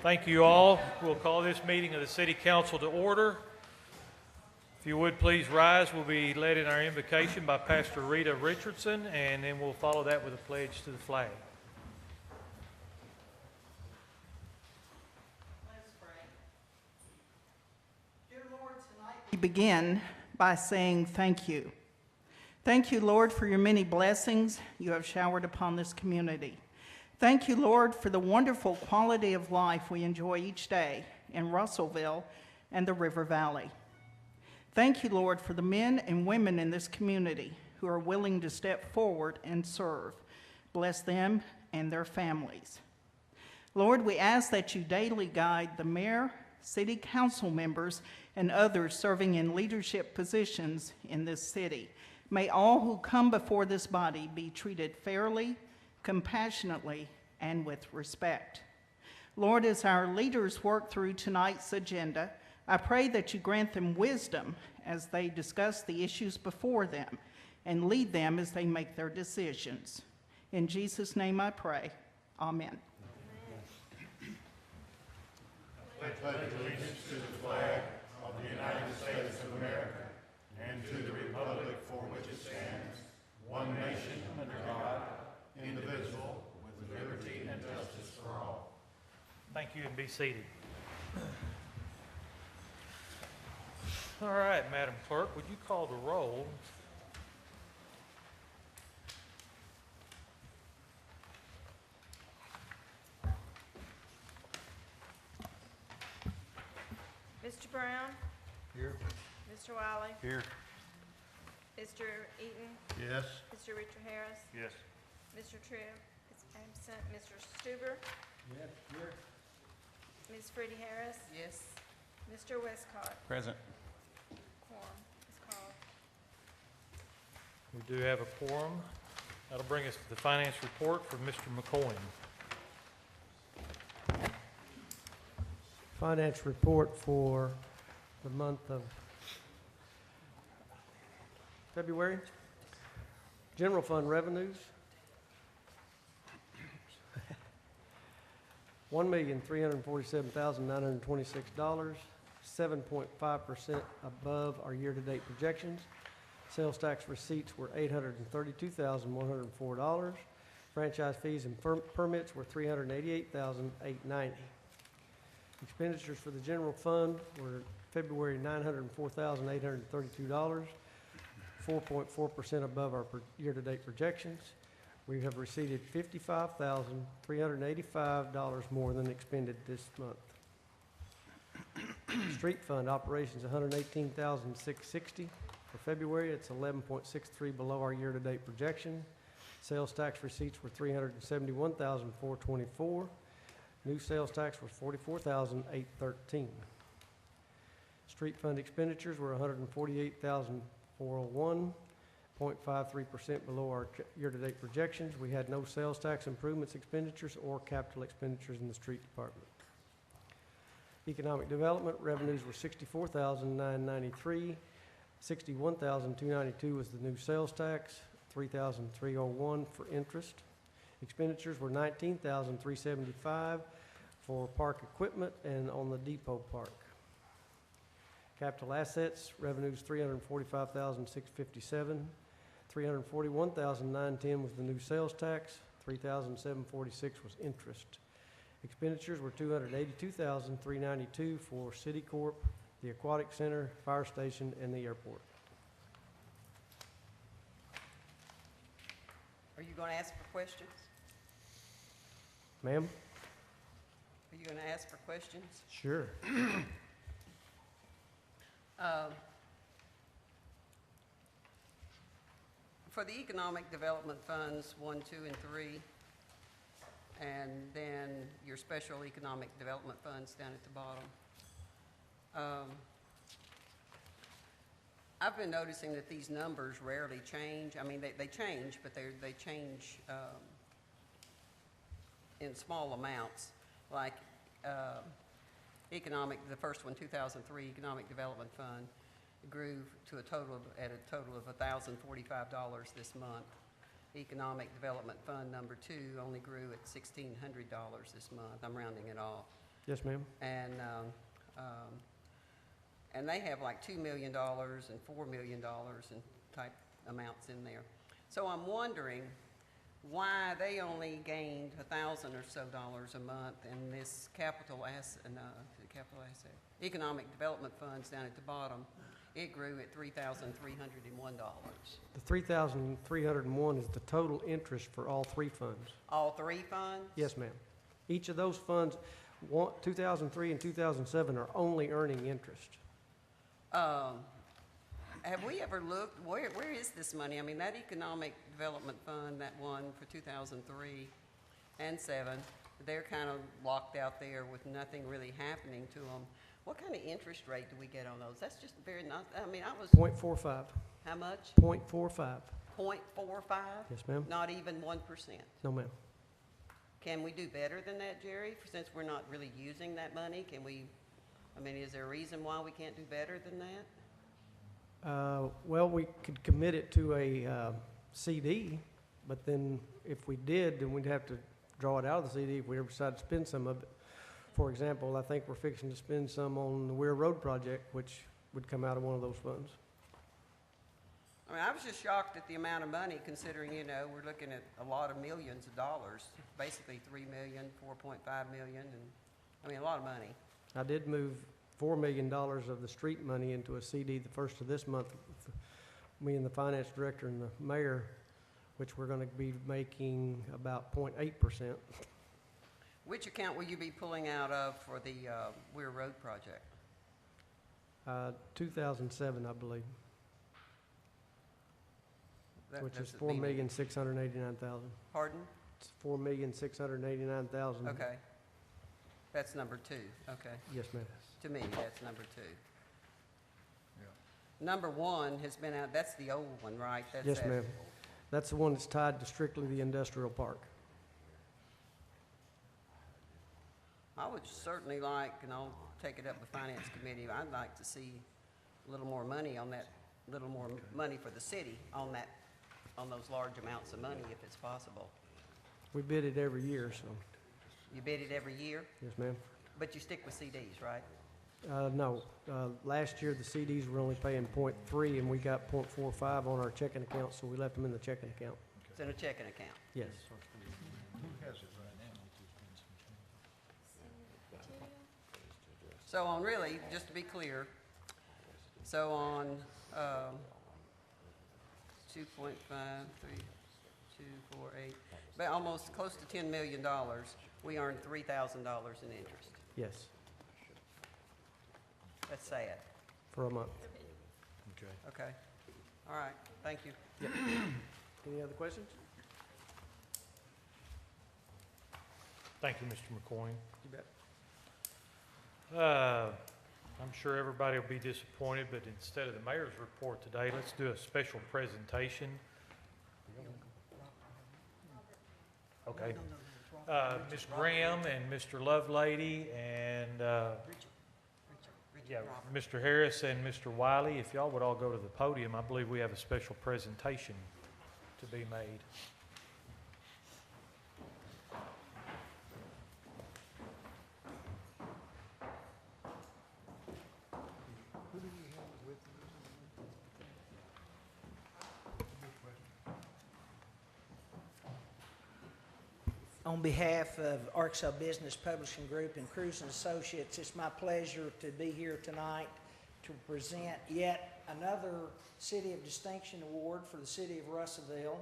Thank you all. We'll call this meeting of the City Council to order. If you would please rise, we'll be led in our invocation by Pastor Rita Richardson, and then we'll follow that with a pledge to the flag. Let's pray. Dear Lord, tonight we begin by saying thank you. Thank you, Lord, for your many blessings you have showered upon this community. Thank you, Lord, for the wonderful quality of life we enjoy each day in Russellville and the River Valley. Thank you, Lord, for the men and women in this community who are willing to step forward and serve. Bless them and their families. Lord, we ask that you daily guide the mayor, city council members, and others serving in leadership positions in this city. May all who come before this body be treated fairly, compassionately, and with respect. Lord, as our leaders work through tonight's agenda, I pray that you grant them wisdom as they discuss the issues before them and lead them as they make their decisions. In Jesus' name I pray. Amen. I pledge allegiance to the flag of the United States of America and to the republic for which it stands, one nation under God, indivisible, with liberty and justice for all. Thank you, and be seated. All right, Madam Clerk, would you call the roll? Mr. Brown? Here. Mr. Wiley? Here. Mr. Eaton? Yes. Mr. Richard Harris? Yes. Mr. Tribb is absent. Mr. Stuber? Yes. Here. Ms. Freddie Harris? Yes. Mr. Westcott? Present. Quorum is called. We do have a quorum. That'll bring us to the finance report from Mr. McCoy. Finance report for the month of February. General fund revenues, $1,347,926, 7.5% above our year-to-date projections. Sales tax receipts were $832,104. Franchise fees and permits were $388,890. Expenditures for the general fund were February $904,832, 4.4% above our year-to-date projections. We have received $55,385 more than expended this month. Street fund operations, $118,660 for February. It's 11.63 below our year-to-date projection. Sales tax receipts were $371,424. New sales tax was $44,813. Street fund expenditures were $148,401, 0.53% below our year-to-date projections. We had no sales tax improvements expenditures or capital expenditures in the street department. Economic development revenues were $64,993, $61,292 was the new sales tax, $3,301 for interest. Expenditures were $19,375 for park equipment and on the depot park. Capital assets revenues $345,657, $341,910 was the new sales tax, $3,746 was interest. Expenditures were $282,392 for City Corp, the Aquatic Center, Fire Station, and the airport. Are you going to ask for questions? Ma'am? Are you going to ask for questions? Sure. For the economic development funds 1, 2, and 3, and then your special economic development funds down at the bottom. I've been noticing that these numbers rarely change. I mean, they change, but they change in small amounts. Like the first one, 2003 Economic Development Fund, grew to a total of $1,045 this month. Economic Development Fund number 2 only grew at $1,600 this month. I'm rounding it off. Yes, ma'am. And they have like $2 million and $4 million and type amounts in there. So I'm wondering why they only gained $1,000 or so a month, and this economic development funds down at the bottom, it grew at $3,301. The 3,301 is the total interest for all three funds. All three funds? Yes, ma'am. Each of those funds, 2003 and 2007, are only earning interest. Have we ever looked, where is this money? I mean, that economic development fund, that one for 2003 and 7, they're kind of locked out there with nothing really happening to them. What kind of interest rate do we get on those? That's just very not, I mean, I was, 0.45. how much? 0.45. 0.45? Yes, ma'am. Not even 1%. No, ma'am. Can we do better than that, Jerry? Since we're not really using that money, can we, I mean, is there a reason why we can't do better than that? Well, we could commit it to a CD, but then if we did, then we'd have to draw it out of the CD if we ever decided to spend some of it. For example, I think we're fixing to spend some on the Weir Road project, which would come out of one of those funds. I mean, I was just shocked at the amount of money, considering, you know, we're looking at a lot of millions of dollars, basically 3 million, 4.5 million, and, I mean, a lot of money. I did move $4 million of the street money into a CD the first of this month, with me and the finance director and the mayor, which we're going to be making about 0.8%. Which account will you be pulling out of for the Weir Road project? 2007, I believe, which is Does it mean- $4,689,000. Pardon? It's $4,689,000. Okay. That's number 2, okay. Yes, ma'am. To me, that's number 2. Number 1 has been out, that's the old one, right? That's Yes, that- ma'am. That's the one that's tied to strictly the industrial park. I would certainly like, and I'll take it up with Finance Committee, I'd like to see a little more money on that, little more money for the city on that, on those large amounts of money if it's possible. We bid it every year, so, You bid it every year, yes, ma'am. but you stick with CDs, right? No, last year the CDs were only paying 0.3 and we got 0.45 on our checking account, so we left them in the checking account. It's in a checking account. Yes. So on really, just to be clear, so on 2.5, 3, 2, 4, 8, but almost close to $10 million, we earned $3,000 in interest. Yes, That's sad. for a month. Okay. All right. Thank you. Any other questions? Thank you, Mr. McCoy. You bet. I'm sure everybody will be disappointed, but instead of the mayor's report today, let's do a special presentation. Okay. Ms. Graham and Mr. Lovelady and, yeah, Mr. Harris and Mr. Wiley, if y'all would all go to the podium, I believe we have a special presentation to be made. On behalf of Arkansas Business Publishing Group and Cruz and Associates, it's my pleasure to be here tonight to present yet another City of Distinction Award for the City of Russellville.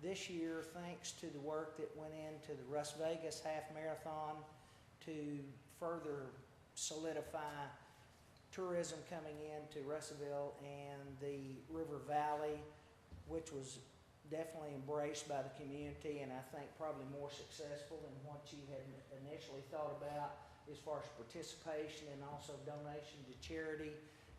This year, thanks to the work that went into the Las Vegas Half Marathon to further solidify tourism coming into Russellville and the River Valley, which was definitely embraced by the community, and I think probably more successful than what you had initially thought about as far as participation and also donation to charity.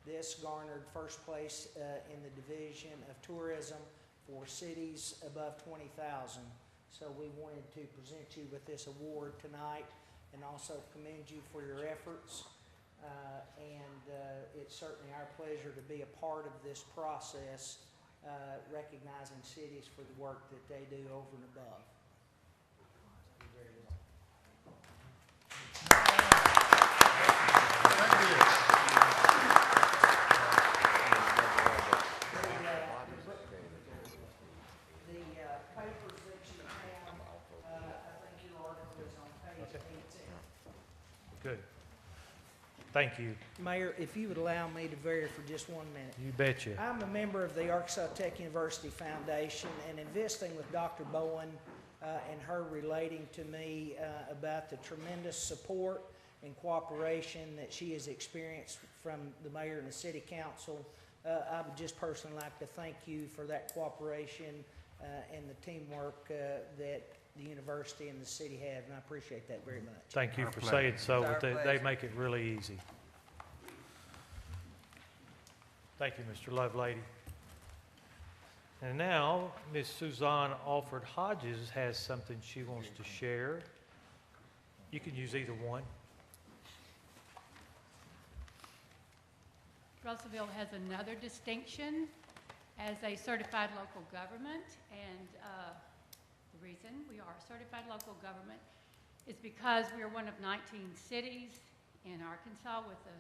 This garnered first place in the division of tourism for cities above 20,000. So we wanted to present you with this award tonight and also commend you for your efforts. It's certainly our pleasure to be a part of this process, recognizing cities for the work that they do over and above. You're very welcome. Good. Thank you. Mayor, if you would allow me to vary for just 1 minute. You betcha. I'm a member of the Arkansas Tech University Foundation, and in visiting with Dr. Bowen and her relating to me about the tremendous support and cooperation that she has experienced from the mayor and the city council, I would just personally like to thank you for that cooperation and the teamwork that the university and the city have, and I appreciate that very much. Thank you Our for pleasure. saying so, It's our but they pleasure. make it really easy. Thank you, Mr. Lovelady. And now, Ms. Suzanne Alford Hodges has something she wants to share. You can use either one. Russellville has another distinction as a certified local government, and the reason we are a certified local government is because we are one of 19 cities in Arkansas with a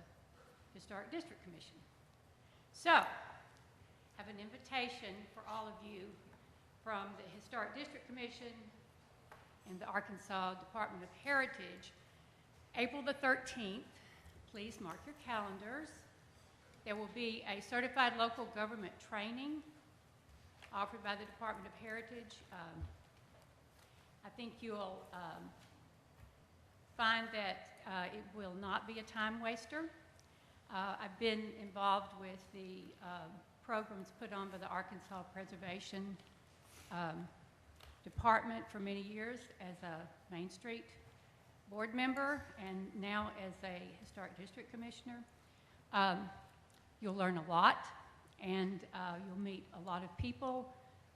Historic District Commission. So, I have an invitation for all of you from the Historic District Commission and the Arkansas Department of Heritage. April the 13th, please mark your calendars. There will be a certified local government training offered by the Department of Heritage. I think you'll find that it will not be a time waster. I've been involved with the programs put on by the Arkansas Preservation Department for many years as a Main Street board member and now as a Historic District Commissioner. You'll learn a lot, and you'll meet a lot of people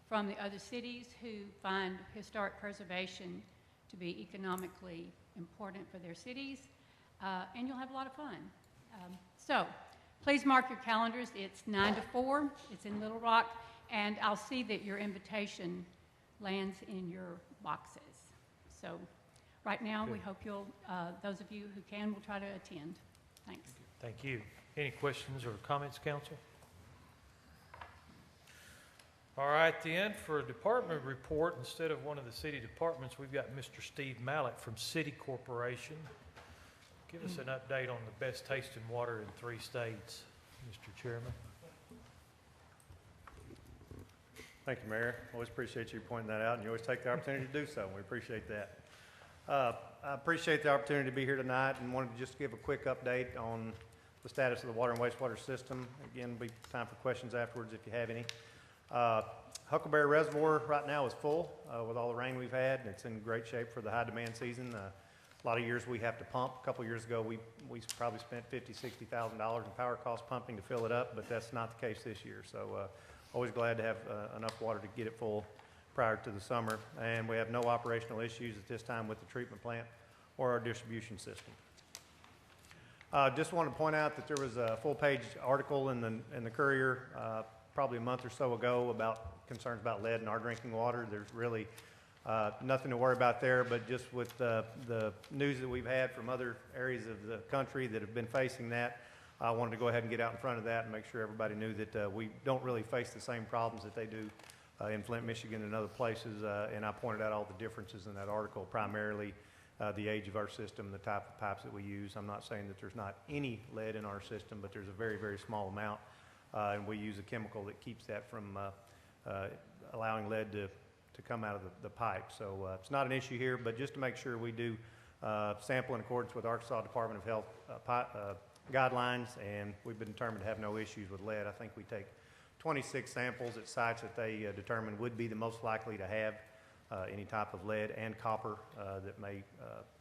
from the other cities who find historic preservation to be economically important for their cities, and you'll have a lot of fun. So please mark your calendars. It's 9 to 4. It's in Little Rock, and I'll see that your invitation lands in your boxes. So right now, we hope you'll, those of you who can, will try to attend. Thanks. Thank you. Any questions or comments, council? All right, then, for a department report, instead of one of the city departments, we've got Mr. Steve Mallett from City Corporation. Give us an update on the best tasting water in 3 states, Mr. Chairman. Thank you, Mayor. Always appreciate you pointing that out, and you always take the opportunity to do so, and we appreciate that. I appreciate the opportunity to be here tonight and wanted to just give a quick update on the status of the water and wastewater system. Again, be time for questions afterwards if you have any. Huckleberry Reservoir right now is full with all the rain we've had, and it's in great shape for the high demand season. A lot of years we have to pump. A couple years ago, we probably spent $50,000, $60,000 in power cost pumping to fill it up, but that's not the case this year. So always glad to have enough water to get it full prior to the summer. And we have no operational issues at this time with the treatment plant or our distribution system. Just want to point out that there was a full-page article in the Courier probably a month or so ago about concerns about lead in our drinking water. There's really nothing to worry about there, but just with the news that we've had from other areas of the country that have been facing that, I wanted to go ahead and get out in front of that and make sure everybody knew that we don't really face the same problems that they do in Flint, Michigan and other places, and I pointed out all the differences in that article, primarily the age of our system, the type of pipes that we use. I'm not saying that there's not any lead in our system, but there's a very, very small amount, and we use a chemical that keeps that from allowing lead to come out of the pipe. So it's not an issue here, but just to make sure we do sample in accordance with Arkansas Department of Health guidelines, and we've been determined to have no issues with lead. I think we take 26 samples at sites that they determined would be the most likely to have any type of lead and copper that may,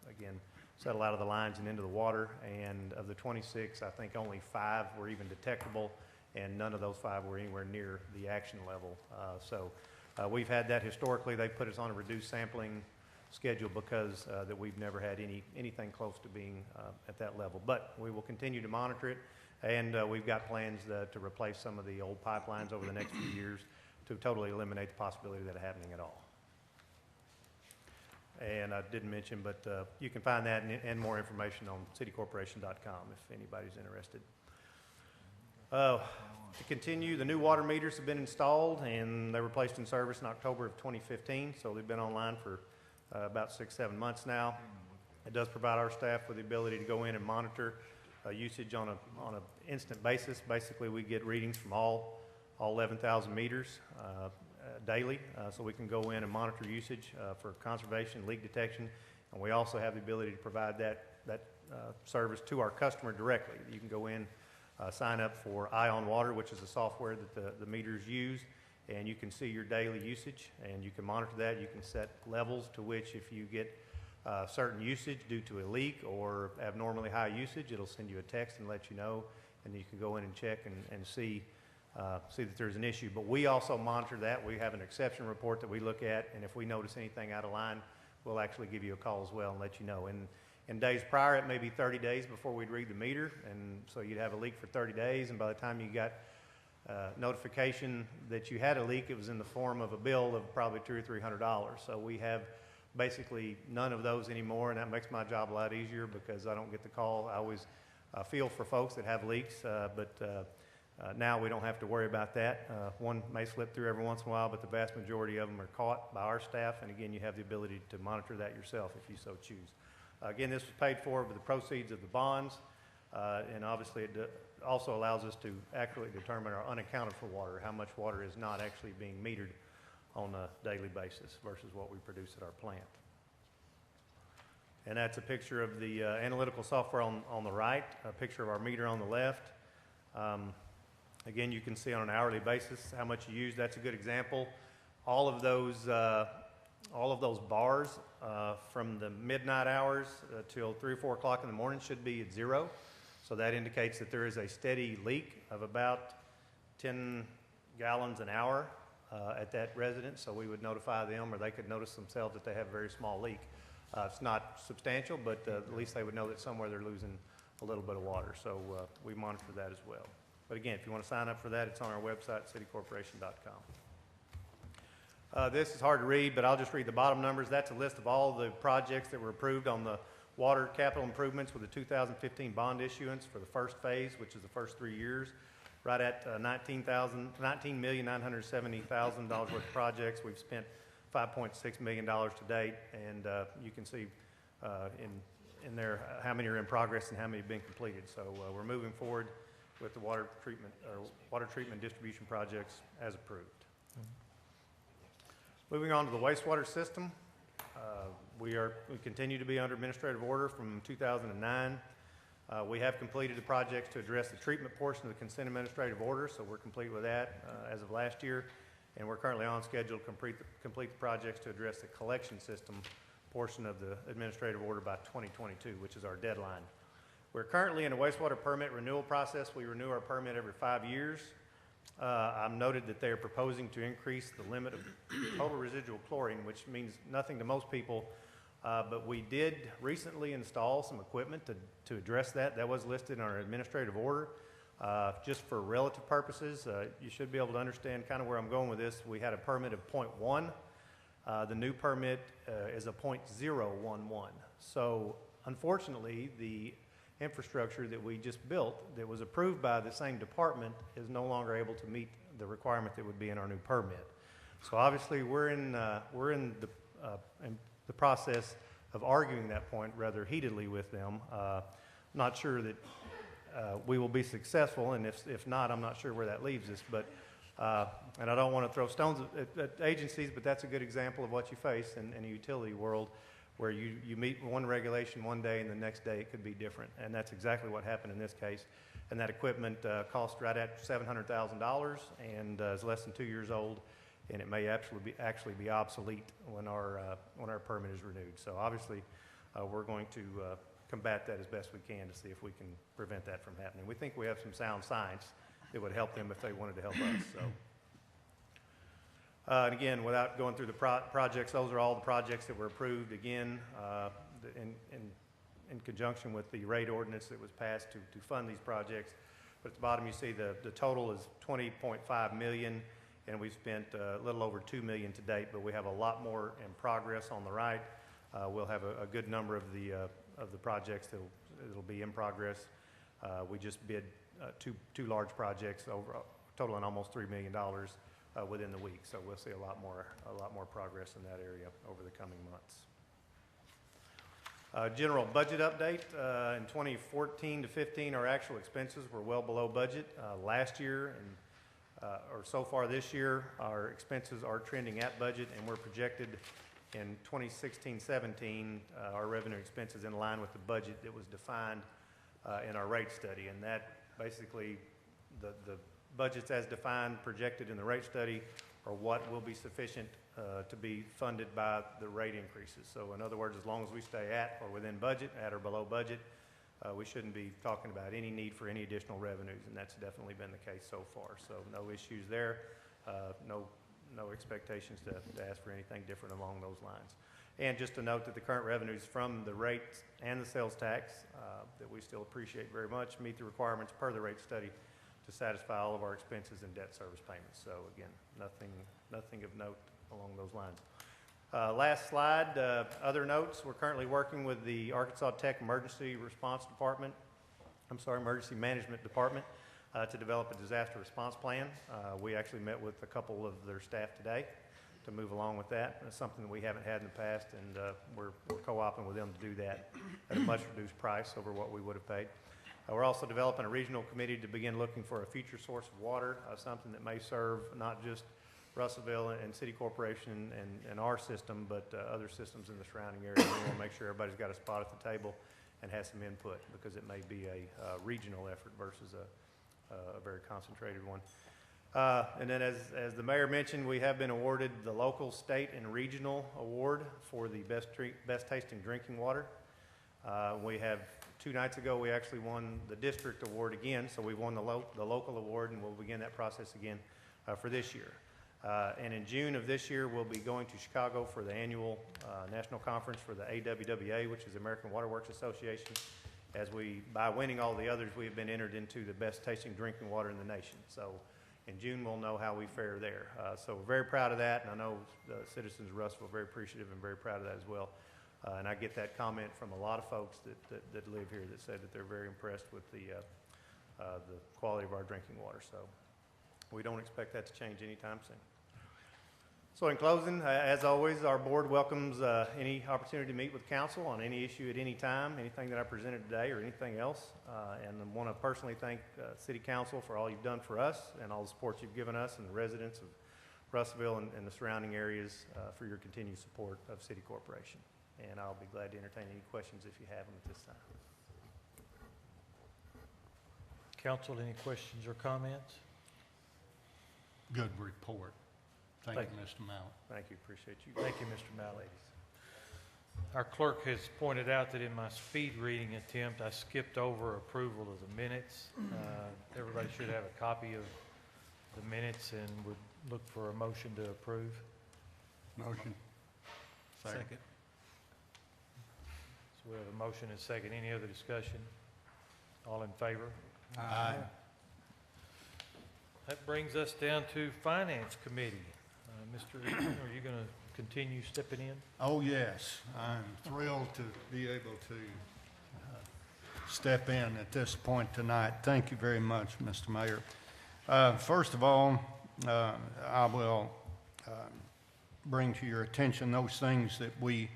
again, settle out of the lines and into the water. And of the 26, I think only 5 were even detectable, and none of those 5 were anywhere near the action level. So we've had that historically. They put us on a reduced sampling schedule because that we've never had anything close to being at that level. But we will continue to monitor it, and we've got plans to replace some of the old pipelines over the next few years to totally eliminate the possibility of that happening at all. And I didn't mention, but you can find that and more information on citycorporation.com if anybody's interested. To continue, the new water meters have been installed, and they were placed in service in October of 2015, so they've been online for about 6-7 months now. It does provide our staff with the ability to go in and monitor usage on an instant basis. Basically, we get readings from all 11,000 meters daily, so we can go in and monitor usage for conservation, leak detection, and we also have the ability to provide that service to our customer directly. You can go in, sign up for Ion Water, which is the software that the meters use, and you can see your daily usage, and you can monitor that. You can set levels to which if you get certain usage due to a leak or abnormally high usage, it'll send you a text and let you know, and you can go in and check and see that there's an issue. But we also monitor that. We have an exception report that we look at, and if we notice anything out of line, we'll actually give you a call as well and let you know. And in days prior, it may be 30 days before we'd read the meter, and so you'd have a leak for 30 days, and by the time you got notification that you had a leak, it was in the form of a bill of probably $200 or $300. So we have basically none of those anymore, and that makes my job a lot easier because I don't get the call. I always feel for folks that have leaks, but now we don't have to worry about that. One may slip through every once in a while, but the vast majority of them are caught by our staff, and again, you have the ability to monitor that yourself if you so choose. Again, this was paid for with the proceeds of the bonds, and obviously it also allows us to accurately determine our unaccounted for water, how much water is not actually being metered on a daily basis versus what we produce at our plant. And that's a picture of the analytical software on the right, a picture of our meter on the left. Again, you can see on an hourly basis how much you use. That's a good example. All of those bars from the midnight hours till 3 or 4 o'clock in the morning should be at 0. So that indicates that there is a steady leak of about 10 gallons an hour at that residence. So we would notify them, or they could notice themselves that they have a very small leak. It's not substantial, but at least they would know that somewhere they're losing a little bit of water. So we monitor that as well. But again, if you want to sign up for that, it's on our website, citycorporation.com. This is hard to read, but I'll just read the bottom numbers. That's a list of all the projects that were approved on the water capital improvements with the 2015 bond issuance for the first phase, which is the first 3 years. Right at $19,970,000 worth of projects. We've spent $5.6 million to date, and you can see in there how many are in progress and how many have been completed. So we're moving forward with the water treatment distribution projects as approved. Moving on to the wastewater system, we continue to be under administrative order from 2009. We have completed the projects to address the treatment portion of the consent administrative order, so we're complete with that as of last year, and we're currently on schedule to complete the projects to address the collection system portion of the administrative order by 2022, which is our deadline. We're currently in a wastewater permit renewal process. We renew our permit every 5 years. I've noted that they are proposing to increase the limit of total residual chlorine, which means nothing to most people, but we did recently install some equipment to address that. That was listed in our administrative order. Just for relative purposes, you should be able to understand kind of where I'm going with this. We had a permit of 0.1. The new permit is a 0.011. So unfortunately, the infrastructure that we just built that was approved by the same department is no longer able to meet the requirement that would be in our new permit. So obviously we're in the process of arguing that point rather heatedly with them. Not sure that we will be successful, and if not, I'm not sure where that leaves us. But and I don't want to throw stones at agencies, but that's a good example of what you face in a utility world, where you meet one regulation one day and the next day it could be different. And that's exactly what happened in this case. And that equipment cost right at $700,000 and is less than 2 years old, and it may actually be obsolete when our permit is renewed. So obviously we're going to combat that as best we can to see if we can prevent that from happening. We think we have some sound science that would help them if they wanted to help us. So. And again, without going through the projects, those are all the projects that were approved, again, in conjunction with the rate ordinance that was passed to fund these projects. But at the bottom you see the total is $20.5 million, and we've spent a little over $2 million to date, but we have a lot more in progress on the right. We'll have a good number of the projects that'll be in progress. We just bid two large projects totaling almost $3 million within the week, so we'll see a lot more progress in that area over the coming months. General budget update, in 2014 to 15, our actual expenses were well below budget. Last year, or so far this year, our expenses are trending at budget, and we're projected in 2016-17, our revenue expenses in line with the budget that was defined in our rate study. And that basically, the budgets as defined, projected in the rate study, are what will be sufficient to be funded by the rate increases. So in other words, as long as we stay at or within budget, at or below budget, we shouldn't be talking about any need for any additional revenues, and that's definitely been the case so far. So no issues there, no expectations to ask for anything different along those lines. And just to note that the current revenues from the rates and the sales tax that we still appreciate very much meet the requirements per the rate study to satisfy all of our expenses and debt service payments. So again, nothing of note along those lines. Last slide, other notes. We're currently working with the Arkansas Tech Emergency Management Department to develop a disaster response plan. We actually met with a couple of their staff today to move along with that. It's something that we haven't had in the past, and we're co-oping with them to do that at a much reduced price over what we would have paid. We're also developing a regional committee to begin looking for a future source of water, something that may serve not just Russellville and City Corporation and our system, but other systems in the surrounding area. We want to make sure everybody's got a spot at the table and has some input, because it may be a regional effort versus a very concentrated one. And then as the mayor mentioned, we have been awarded the local, state, and regional award for the best tasting drinking water. We have 2 nights ago, we actually won the district award again, so we've won the local award, and we'll begin that process again for this year. And in June of this year, we'll be going to Chicago for the annual national conference for the AWWA, which is the American Water Works Association. By winning all the others, we have been entered into the best tasting drinking water in the nation. So in June, we'll know how we fare there. So we're very proud of that, and I know the citizens of Russellville are very appreciative and very proud of that as well. And I get that comment from a lot of folks that live here that said that they're very impressed with the quality of our drinking water. So we don't expect that to change anytime soon. So in closing, as always, our board welcomes any opportunity to meet with council on any issue at any time, anything that I presented today or anything else. And I want to personally thank City Council for all you've done for us and all the support you've given us and the residents of Russellville and the surrounding areas for your continued support of City Corporation. And I'll be glad to entertain any questions if you have them at this time. Council, any questions or comments? Good report. Thank you, Mr. Mallett. Thank you. Appreciate you. Thank you, Mr. Mallett. Our clerk has pointed out that in my speed reading attempt, I skipped over approval of the minutes. Everybody should have a copy of the minutes and would look for a motion to approve. Motion. Second. So we have a motion and a second. Any other discussion? All in favor? Aye. That brings us down to Finance Committee. Mr. are you going to continue stepping in? Oh, yes. I'm thrilled to be able to step in at this point tonight. Thank you very much, Mr. Mayor. First of all, I will bring to your attention those things that we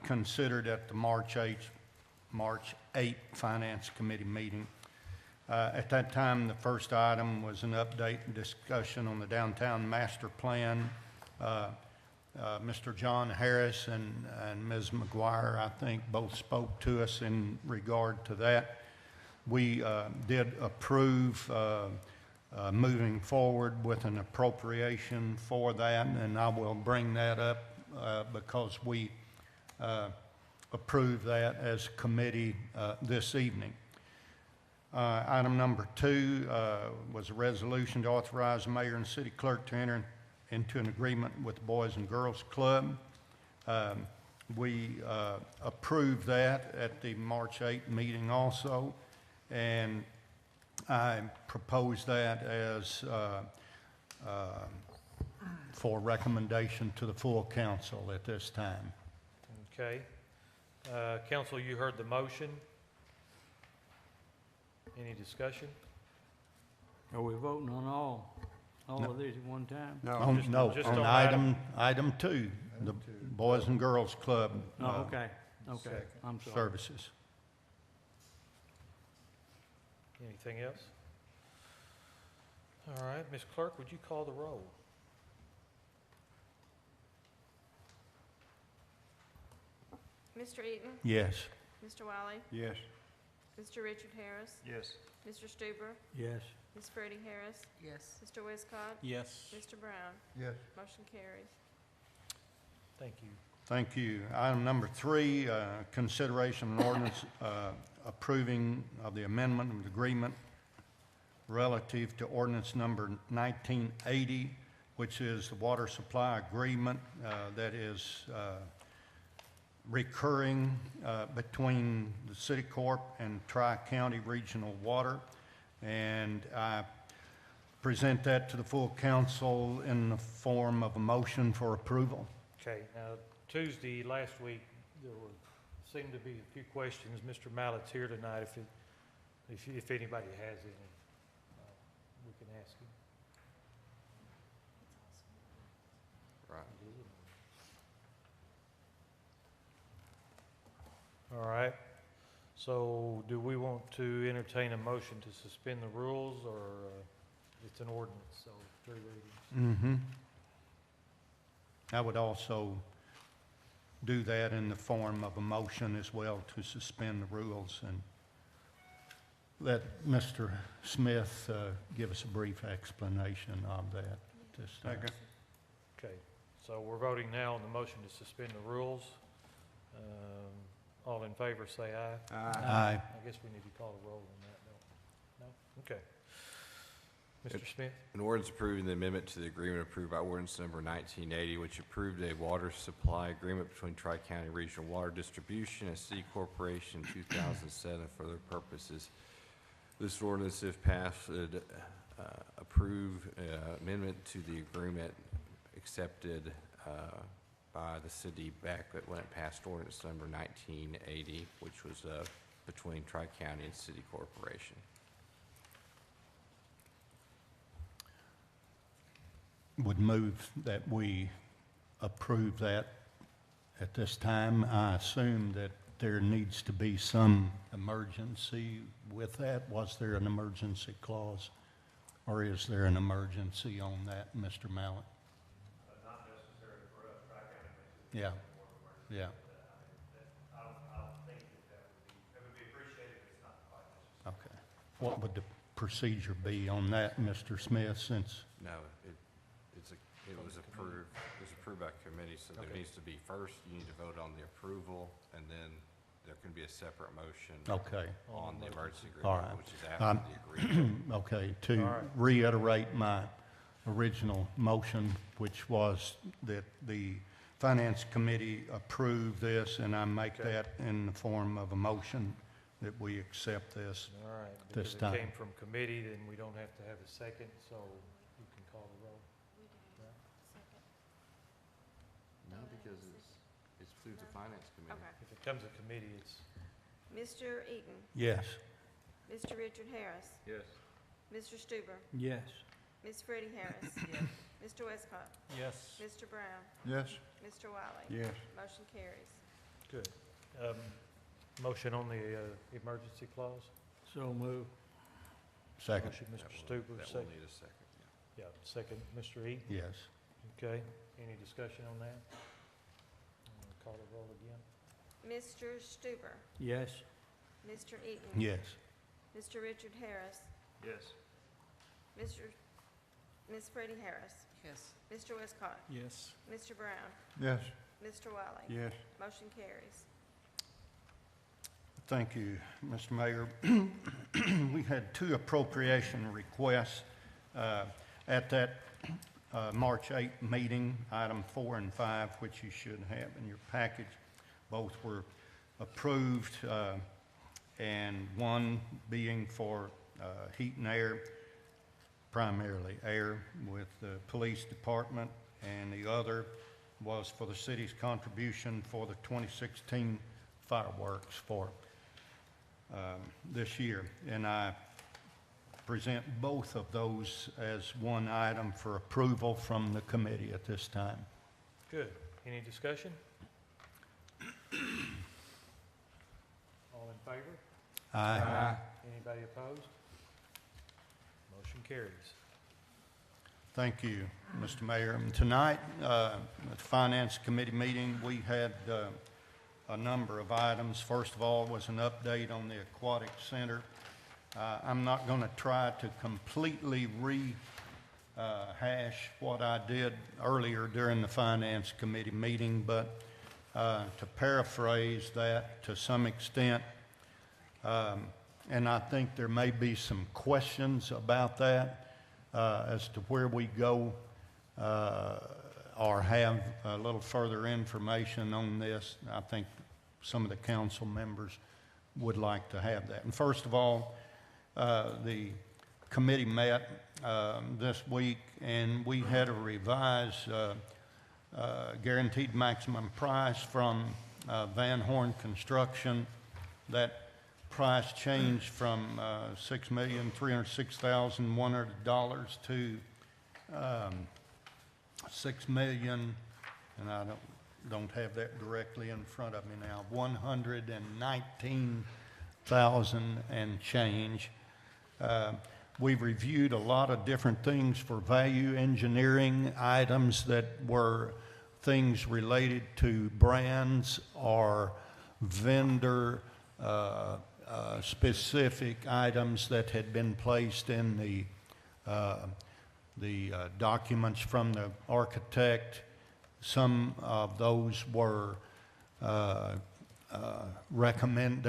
considered at the March 8th Finance Committee meeting. At that time, the first item was an update and discussion on the downtown master plan. Mr. John Harris and Ms. McGuire, I think, both spoke to us in regard to that. We did approve moving forward with an appropriation for that, and I will bring that up because we approved that as a committee this evening. Item number 2 was a resolution to authorize the mayor and city clerk to enter into an agreement with the Boys and Girls Club. We approved that at the March 8th meeting also, and I propose that as for recommendation to the full council at this time. Okay. Council, you heard the motion. Any discussion? Are we voting on all of these at one time? Just On on item 2, the Boys and Girls Club. Oh, okay. Okay, I'm sorry. services. Anything else? All right, Ms. Clerk, would you call the roll? Mr. Eaton? Yes. Mr. Wiley? Yes. Mr. Richard Harris? Yes. Mr. Stuber? Yes. Ms. Freddie Harris? Yes. Mr. Westcott? Yes. Mr. Brown? Yes. Motion carries. Thank you. Thank you. Item number 3, consideration and ordinance approving of the amendment of the agreement relative to ordinance number 1980, which is the water supply agreement that is recurring between the City Corp and Tri-County Regional Water. And I present that to the full council in the form of a motion for approval. Okay, now, Tuesday, last week, seemed to be a few questions. Mr. Mallett's here tonight. If anybody has any, we can ask him. Right. All right. So do we want to entertain a motion to suspend the rules, or it's an ordinance, so 3 readings? I would also do that in the form of a motion as well to suspend the rules and let Mr. Smith give us a brief explanation of that. Okay, so we're voting now on the motion to suspend the rules. All in favor, say aye. Aye. I guess we need to call the roll on that, don't we? No? Okay. Mr. Smith? An ordinance approving the amendment to the agreement approved by ordinance number 1980, which approved a water supply agreement between Tri-County Regional Water Distribution and City Corporation 2007 for their purposes. This ordinance, if passed, would approve amendment to the agreement accepted by the city back when it passed ordinance number 1980, which was between Tri-County and City Corporation. Would move that we approve that at this time. I assume that there needs to be some emergency with that. Was there an emergency clause, or is there an emergency on that, Mr. Mallett? Not necessarily for us, Tri-County. Yeah, yeah, I don't think that would be appreciated if it's not quite necessary. okay. What would the procedure be on that, Mr. Smith, since? No, it was approved, by committee, so there Okay. needs to be, first, you need to vote on the approval, and then there can be a separate motion Okay, on the emergency All agreement, right. which is after the agreement. okay. To All right. reiterate my original motion, which was that the Finance Committee approve this, and I make Okay. that in the form of a motion that we accept this. All right. This Because time. it came from committee, then we don't have to have a second, so you can call the roll. No, because it's through the finance committee. Okay. If it comes to committee, it's, Mr. Eaton? Yes. Mr. Richard Harris? Yes. Mr. Stuber? Yes. Ms. Freddie Harris? Yes. Mr. Westcott? Yes. Mr. Brown? Yes. Mr. Wiley? Yes. Motion carries. good. Motion on the emergency clause? So move. Second. Motion, Mr. That will Stuber, need second. a second, yeah. Yeah, second, Mr. Eaton. Yes. Okay, any discussion on that? Call the roll again. Mr. Stuber? Yes. Mr. Eaton? Yes. Mr. Richard Harris? Yes. Ms. Freddie Harris? Yes. Mr. Westcott? Yes. Mr. Brown? Yes. Mr. Wiley? Yes. Motion carries. Thank you, Mr. Mayor. We had 2 appropriation requests at that March 8 meeting, item 4 and 5, which you should have in your package. Both were approved, and one being for heat and air, primarily air, with the police department, and the other was for the city's contribution for the 2016 fireworks for this year. And I present both of those as one item for approval from the committee at this time. Good. Any discussion? in favor? Aye. Anybody opposed? Motion carries. Thank you, Mr. Mayor. Tonight, at the Finance Committee meeting, we had a number of items. First of all was an update on the Aquatic Center. I'm not going to try to completely rehash what I did earlier during the Finance Committee meeting, but to paraphrase that to some extent, and I think there may be some questions about that as to where we go or have a little further information on this. I think some of the council members would like to have that. And first of all, the committee met this week, and we had a revised guaranteed maximum price from Van Horn Construction. That price changed from $6,306,100 to $6 million, and I don't have that directly in front of me now, 119,000 and change. We've reviewed a lot of different things for value engineering items that were things related to brands or vendor specific items that had been placed in the documents from the architect. Some of those were there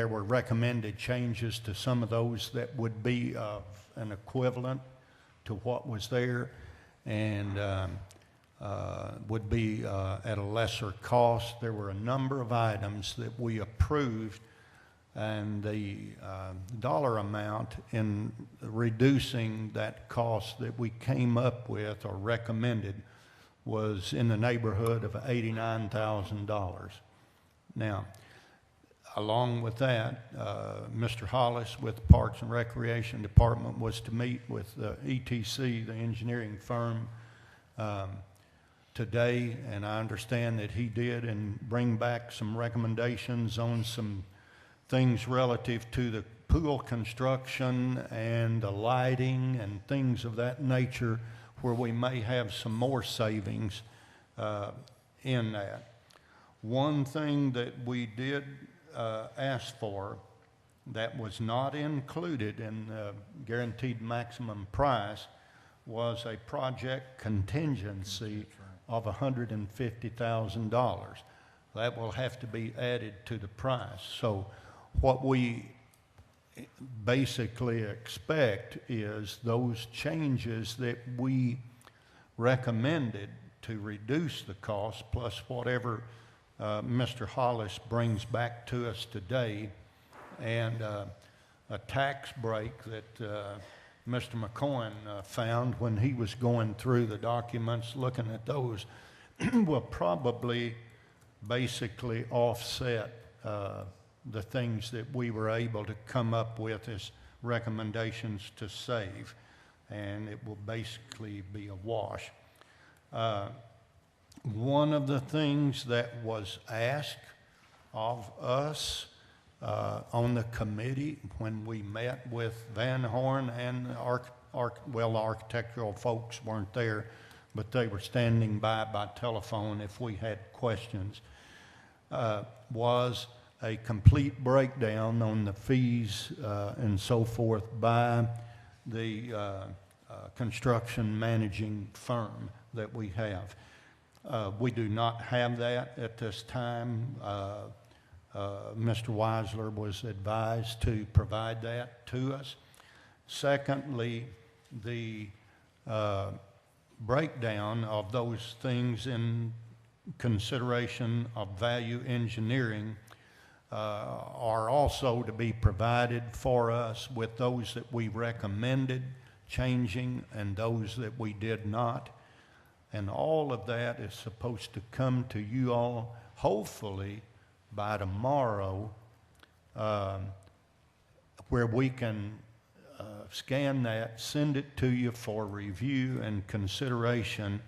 were recommended changes to some of those that would be of an equivalent to what was there, and would be at a lesser cost. There were a number of items that we approved, and the dollar amount in reducing that cost that we came up with or recommended was in the neighborhood of $89,000. Now, along with that, Mr. Hollis with the Parks and Recreation Department was to meet with the ETC, the engineering firm, today, and I understand that he did, and bring back some recommendations on some things relative to the pool construction and the lighting and things of that nature, where we may have some more savings in that. One thing that we did ask for that was not included in the guaranteed maximum price was a project contingency of $150,000. That will have to be added to the price. So what we basically expect is those changes that we recommended to reduce the cost, plus whatever Mr. Hollis brings back to us today, and a tax break that Mr. McCoy found when he was going through the documents, looking at those, will probably basically offset the things that we were able to come up with as recommendations to save, and it will basically be a wash. One of the things that was asked of us on the committee when we met with Van Horn and the architectural folks weren't there, but they were standing by telephone if we had questions, was a complete breakdown on the fees and so forth by the construction managing firm that we have. We do not have that at this time. Mr. Weisler was advised to provide that to us. Secondly, the breakdown of those things in consideration of value engineering are also to be provided for us, with those that we recommended changing and those that we did not. And all of that is supposed to come to you all, hopefully, by tomorrow, where we can scan that, send it to you for review and consideration,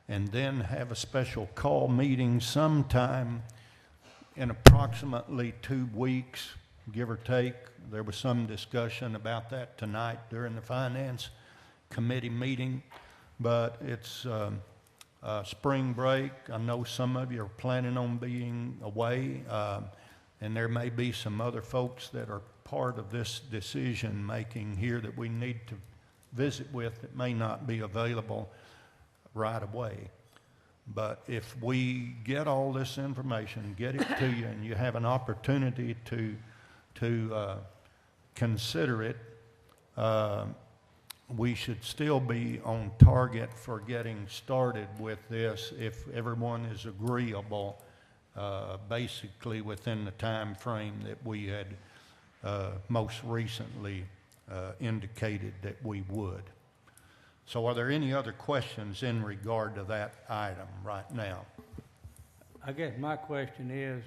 and then have a special call meeting sometime in approximately 2 weeks, give or take. There was some discussion about that tonight during the Finance Committee meeting, but it's spring break. I know some of you are planning on being away, and there may be some other folks that are part of this decision-making here that we need to visit with that may not be available right away. But if we get all this information, get it to you, and you have an opportunity to consider it, we should still be on target for getting started with this if everyone is agreeable, basically within the time frame that we had most recently indicated that we would. So are there any other questions in regard to that item right now? I guess my question is,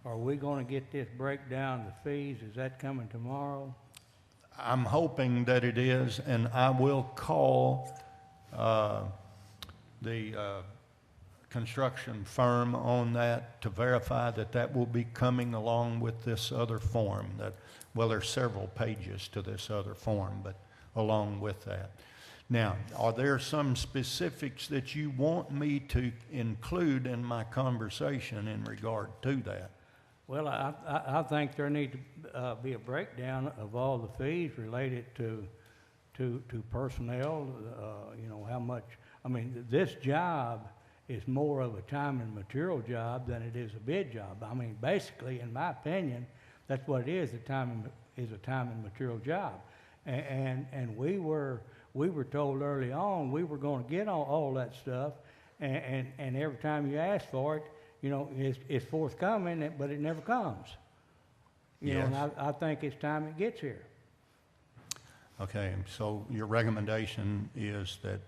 are we gonna get this breakdown of the fees? Is that coming tomorrow? I'm hoping that it is, and I will call the construction firm on that to verify that that will be coming along with this other form. Well, there's several pages to this other form, but along with that. Now, are there some specifics that you want me to include in my conversation in regard to that? Well, I think there need to be a breakdown of all the fees related to personnel, you know, how much, I mean, this job is more of a time and material job than it is a bid job. I mean, basically, in my opinion, that's what it is, a time and material job. And we were told early on we were going to get all that stuff, and every time you ask for it, you know, it's forthcoming, but it never comes. You know, and I think it's time it gets here. Okay, so your recommendation is that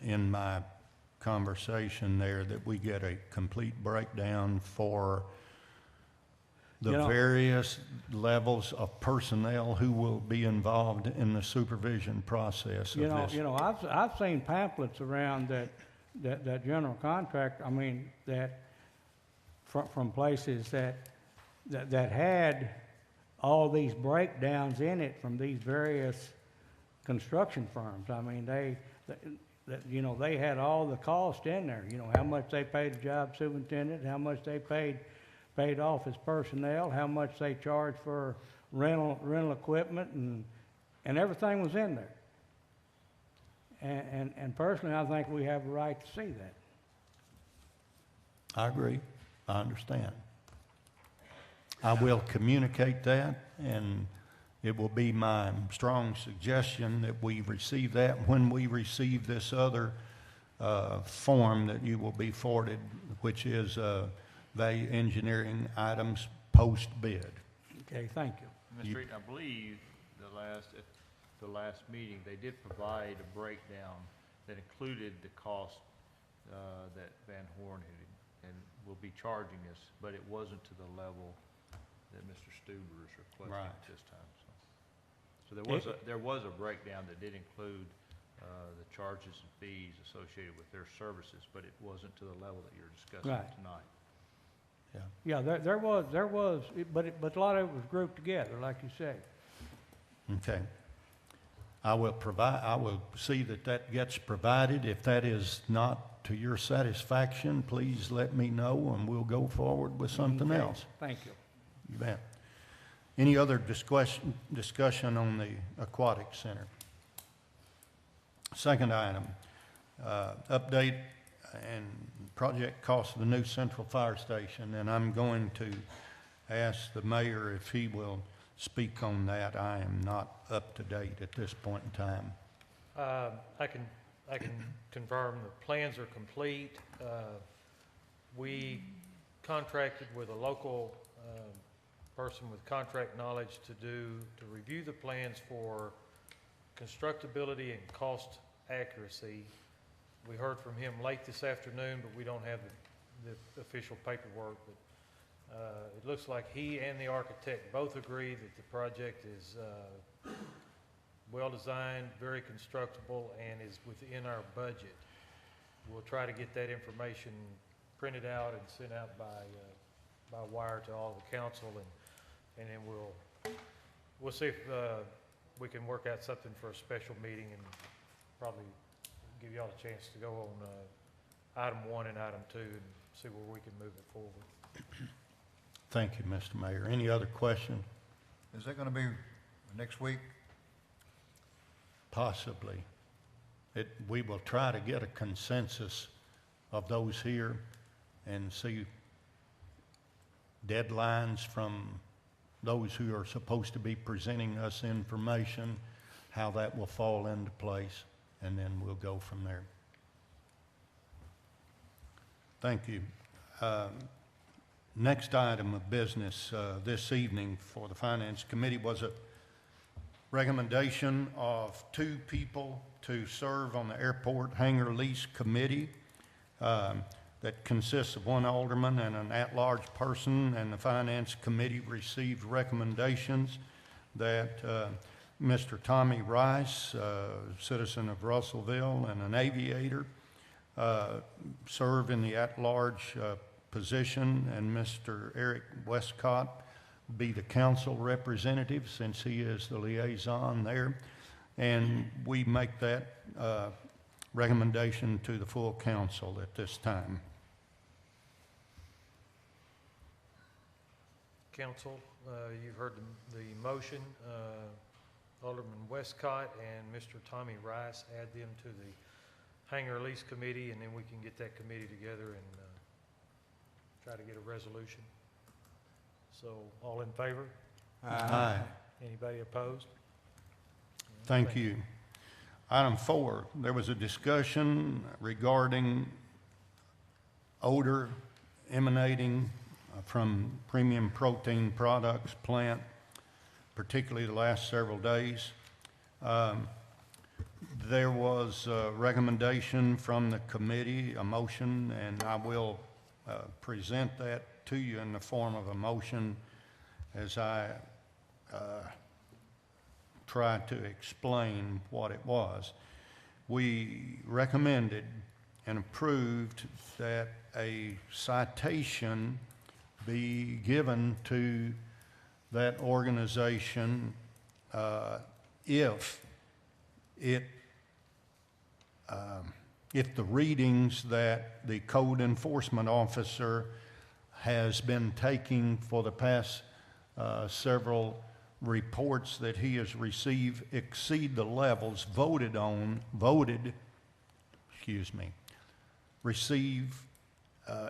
in my conversation there, that we get a complete breakdown for the various levels of personnel who will be involved in the supervision process of this. You know, I've seen pamphlets around that general contractor, I mean, that from places that had all these breakdowns in it from these various construction firms. I mean, they had all the cost in there, you know, how much they paid the job superintendent, how much they paid office personnel, how much they charged for rental equipment, and everything was in there. And personally, I think we have a right to see that. I agree. I understand. I will communicate that, and it will be my strong suggestion that we receive that when we receive this other form that you will be forwarded, which is value engineering items post-bid. Okay, thank you. Mr. Eaton, I believe at the last meeting, they did provide a breakdown that included the cost that Van Horn had and will be charging us, but it wasn't to the level that Mr. Stuber is requesting at this time. So there was a breakdown that did include the charges and fees associated with their services, but it wasn't to the level that you're discussing tonight. Yeah, there was, but a lot of it was grouped together, like you say. Okay. I will see that gets provided. If that is not to your satisfaction, please let me know and we'll go forward with something else. Thank you. You bet. Any other discussion on the Aquatic Center? Second item, update and project cost of the new central fire station, and I'm going to ask the mayor if he will speak on that. I am not up to date at this point in time. I can confirm the plans are complete. We contracted with a local person with contract knowledge to review the plans for constructability and cost accuracy. We heard from him late this afternoon, but we don't have the official paperwork. But it looks like he and the architect both agree that the project is well-designed, very constructible, and is within our budget. We'll try to get that information printed out and sent out by wire to all the council and then we'll see if we can work out something for a special meeting and probably give y'all a chance to go on item 1 and item 2 and see where we can move it forward. Thank you, Mr. Mayor. Any other questions? Is that gonna be next week? Possibly. We will try to get a consensus of those here and see deadlines from those who are supposed to be presenting us information, how that will fall into place, and then we'll go from there. Thank you. Next item of business this evening for the Finance Committee was a recommendation of 2 people to serve on the Airport Hangar Lease Committee that consists of 1 alderman and an at-large person, and the Finance Committee received recommendations that Mr. Tommy Rice, citizen of Russellville and an aviator, serve in the at-large position, and Mr. Eric Westcott be the council representative since he is the liaison there. And we make that recommendation to the full council at this time. Council, you've heard the motion. Alderman Westcott and Mr. Tommy Rice, add them to the Hangar Lease Committee, and then we can get that committee together and try to get a resolution. So, all in favor? Aye. Anybody opposed? Thank you. Item 4, there was a discussion regarding odor emanating from premium protein products plant, particularly the last several days. There was a recommendation from the committee, a motion, and I will present that to you in the form of a motion as I try to explain what it was. We recommended and approved that a citation be given to that organization if the readings that the code enforcement officer has been taking for the past several reports that he has received exceed the levels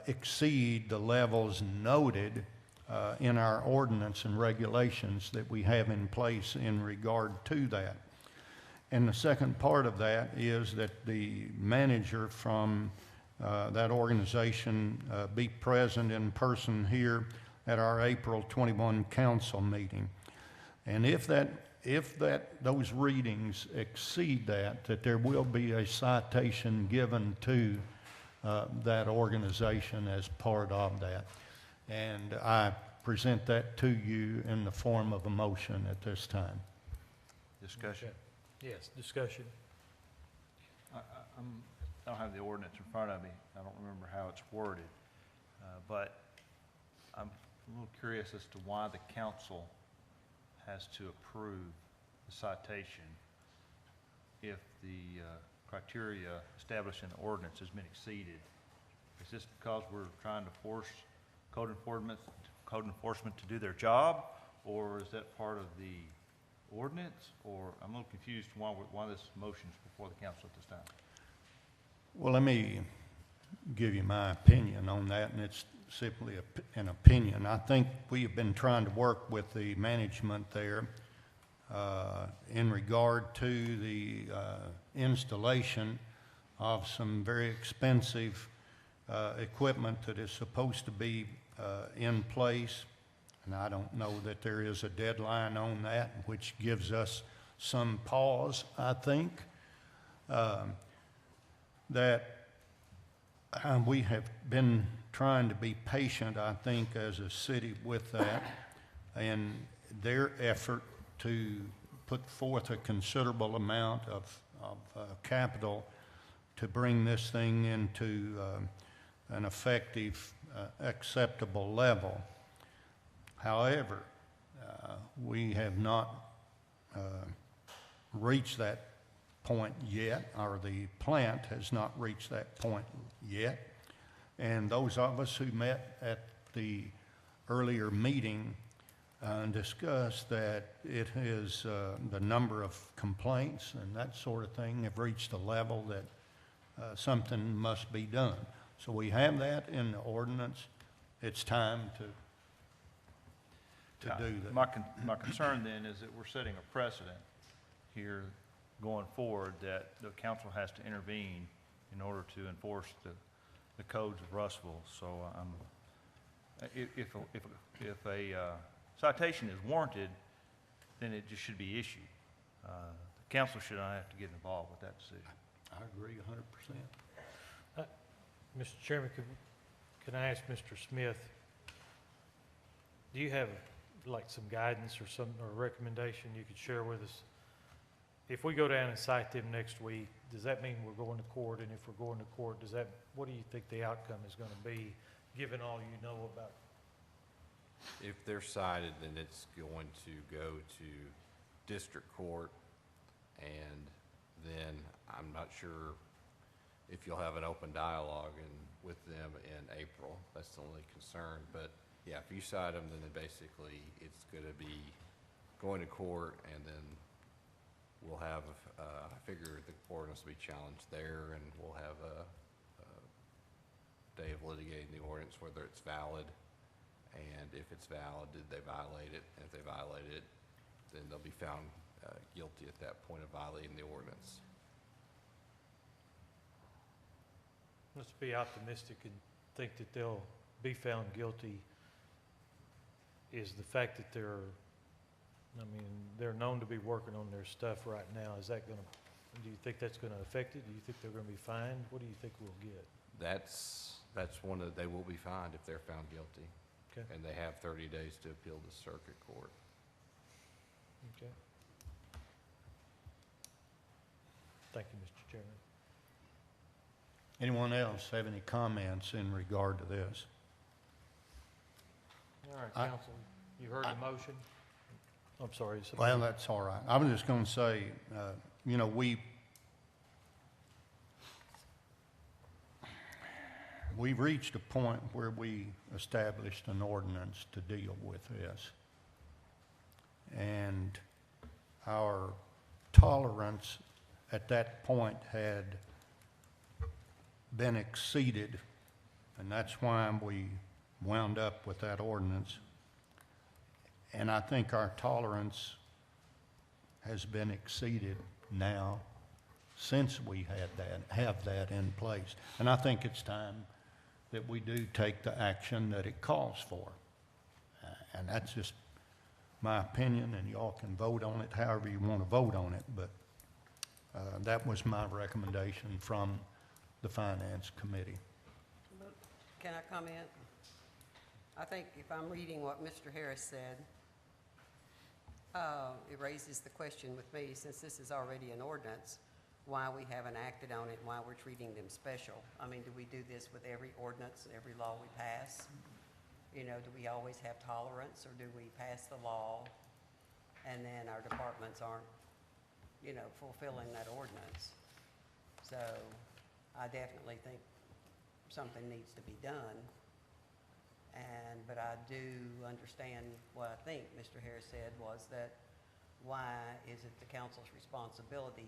exceed the levels noted in our ordinance and regulations that we have in place in regard to that. And the second part of that is that the manager from that organization be present in person here at our April 21 council meeting. And if those readings exceed that there will be a citation given to that organization as part of that. And I present that to you in the form of a motion at this time. Discussion. Yes, discussion. I don't have the ordinance in front of me. I don't remember how it's worded. But I'm a little curious as to why the council has to approve the citation if the criteria established in the ordinance has been exceeded. Is this because we're trying to force code enforcement to do their job, or is that part of the ordinance? Or I'm a little confused why this motion's before the council at this time. Well, let me give you my opinion on that, and it's simply an opinion. I think we have been trying to work with the management there in regard to the installation of some very expensive equipment that is supposed to be in place. And I don't know that there is a deadline on that, which gives us some pause, I think. That we have been trying to be patient, I think, as a city with that, and their effort to put forth a considerable amount of capital to bring this thing into an effective, acceptable level. However, We have not reached that point yet, or the plant has not reached that point yet. And those of us who met at the earlier meeting discussed that it is the number of complaints and that sort of thing have reached a level that something must be done. So we have that in the ordinance. It's time to do that. My concern then is that we're setting a precedent here going forward that the council has to intervene in order to enforce the codes of Russellville. So if a citation is warranted, then it just should be issued. The council should not have to get involved with that decision. I agree 100%. Mr. Chairman, can I ask Mr. Smith, do you have like some guidance or recommendation you could share with us? If we go down and cite them next week, does that mean we're going to court? And if we're going to court, what do you think the outcome is going to be, given all you know about? If they're cited, then it's going to go to district court, and then I'm not sure if you'll have an open dialogue with them in April. That's the only concern. But yeah, if you cite them, then basically it's going to be going to court, and then we'll have, I figure the ordinance will be challenged there, and we'll have a day of litigating the ordinance, whether it's valid, and if it's valid, did they violate it? And if they violated it, then they'll be found guilty at that point of violating the ordinance. Let's be optimistic and think that they'll be found guilty. Is the fact that they're known to be working on their stuff right now, do you think that's going to affect it? Do you think they're going to be fined? What do you think we'll get? That's they will be fined if they're found guilty. Okay. And they have 30 days to appeal to circuit court. Okay. Thank you, Mr. Chairman. Anyone else have any comments in regard to this? All right, council, you heard the motion? I'm sorry. Well, that's all right. I was just going to say, we've reached a point where we established an ordinance to deal with this. And our tolerance at that point had been exceeded, and that's why we wound up with that ordinance. And I think our tolerance has been exceeded now since we have that in place. And I think it's time that we do take the action that it calls for. And that's just my opinion, and y'all can vote on it however you want to vote on it, but that was my recommendation from the Finance Committee. Can I comment? I think if I'm reading what Mr. Harris said, it raises the question with me, since this is already an ordinance, why we haven't acted on it and why we're treating them special. I mean, do we do this with every ordinance, every law we pass? Do we always have tolerance, or do we pass the law and then our departments aren't, fulfilling that ordinance? So I definitely think something needs to be done. But I do understand what I think Mr. Harris said was that why is it the council's responsibility,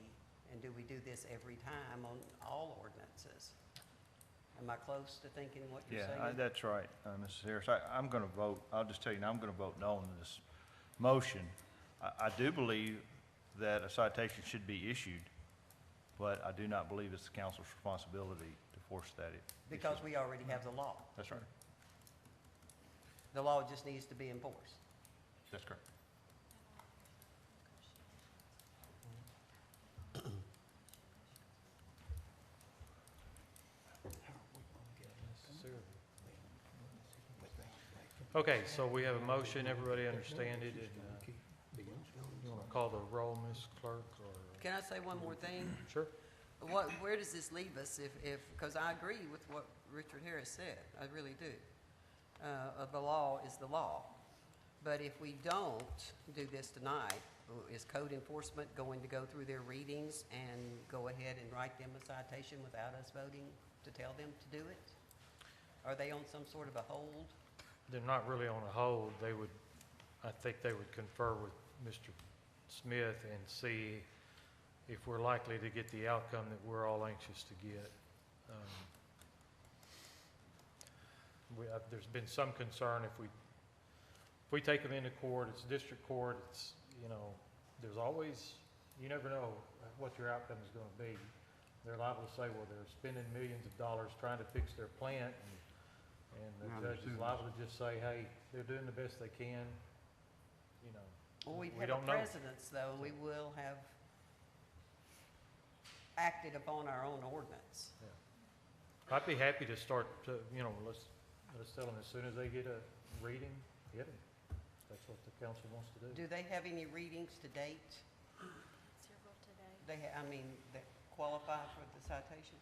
and do we do this every time on all ordinances? Am I close to thinking what you're saying? Yeah, that's right, Mrs. Harris. I'm going to vote, I'll just tell you now, I'm going to vote no on this motion. I do believe that a citation should be issued, but I do not believe it's the council's responsibility to force that. Because we already have the law. That's right. The law just needs to be enforced. That's correct. Okay, so we have a motion, everybody understand it, and you want to call the roll, Ms. Clerk, or? Can I say one more thing? Sure. Where does this leave us because I agree with what Richard Harris said, I really do. The law is the law. But if we don't do this tonight, is code enforcement going to go through their readings and go ahead and write them a citation without us voting to tell them to do it? Are they on some sort of a hold? They're not really on a hold. I think they would confer with Mr. Smith and see if we're likely to get the outcome that we're all anxious to get. There's been some concern if we take them into court, it's district court, it's, there's always, you never know what your outcome is going to be. They're liable to say, well, they're spending millions of dollars trying to fix their plant, and the judge is liable to just say, hey, they're doing the best they can, Well, we've we had don't a know. precedence, though. We will have acted upon our own ordinance. I'd be happy to start to, let's tell them as soon as they get a reading, hit them. That's what the council wants to do. Do they have any readings to date? Several today. That qualify for the citation?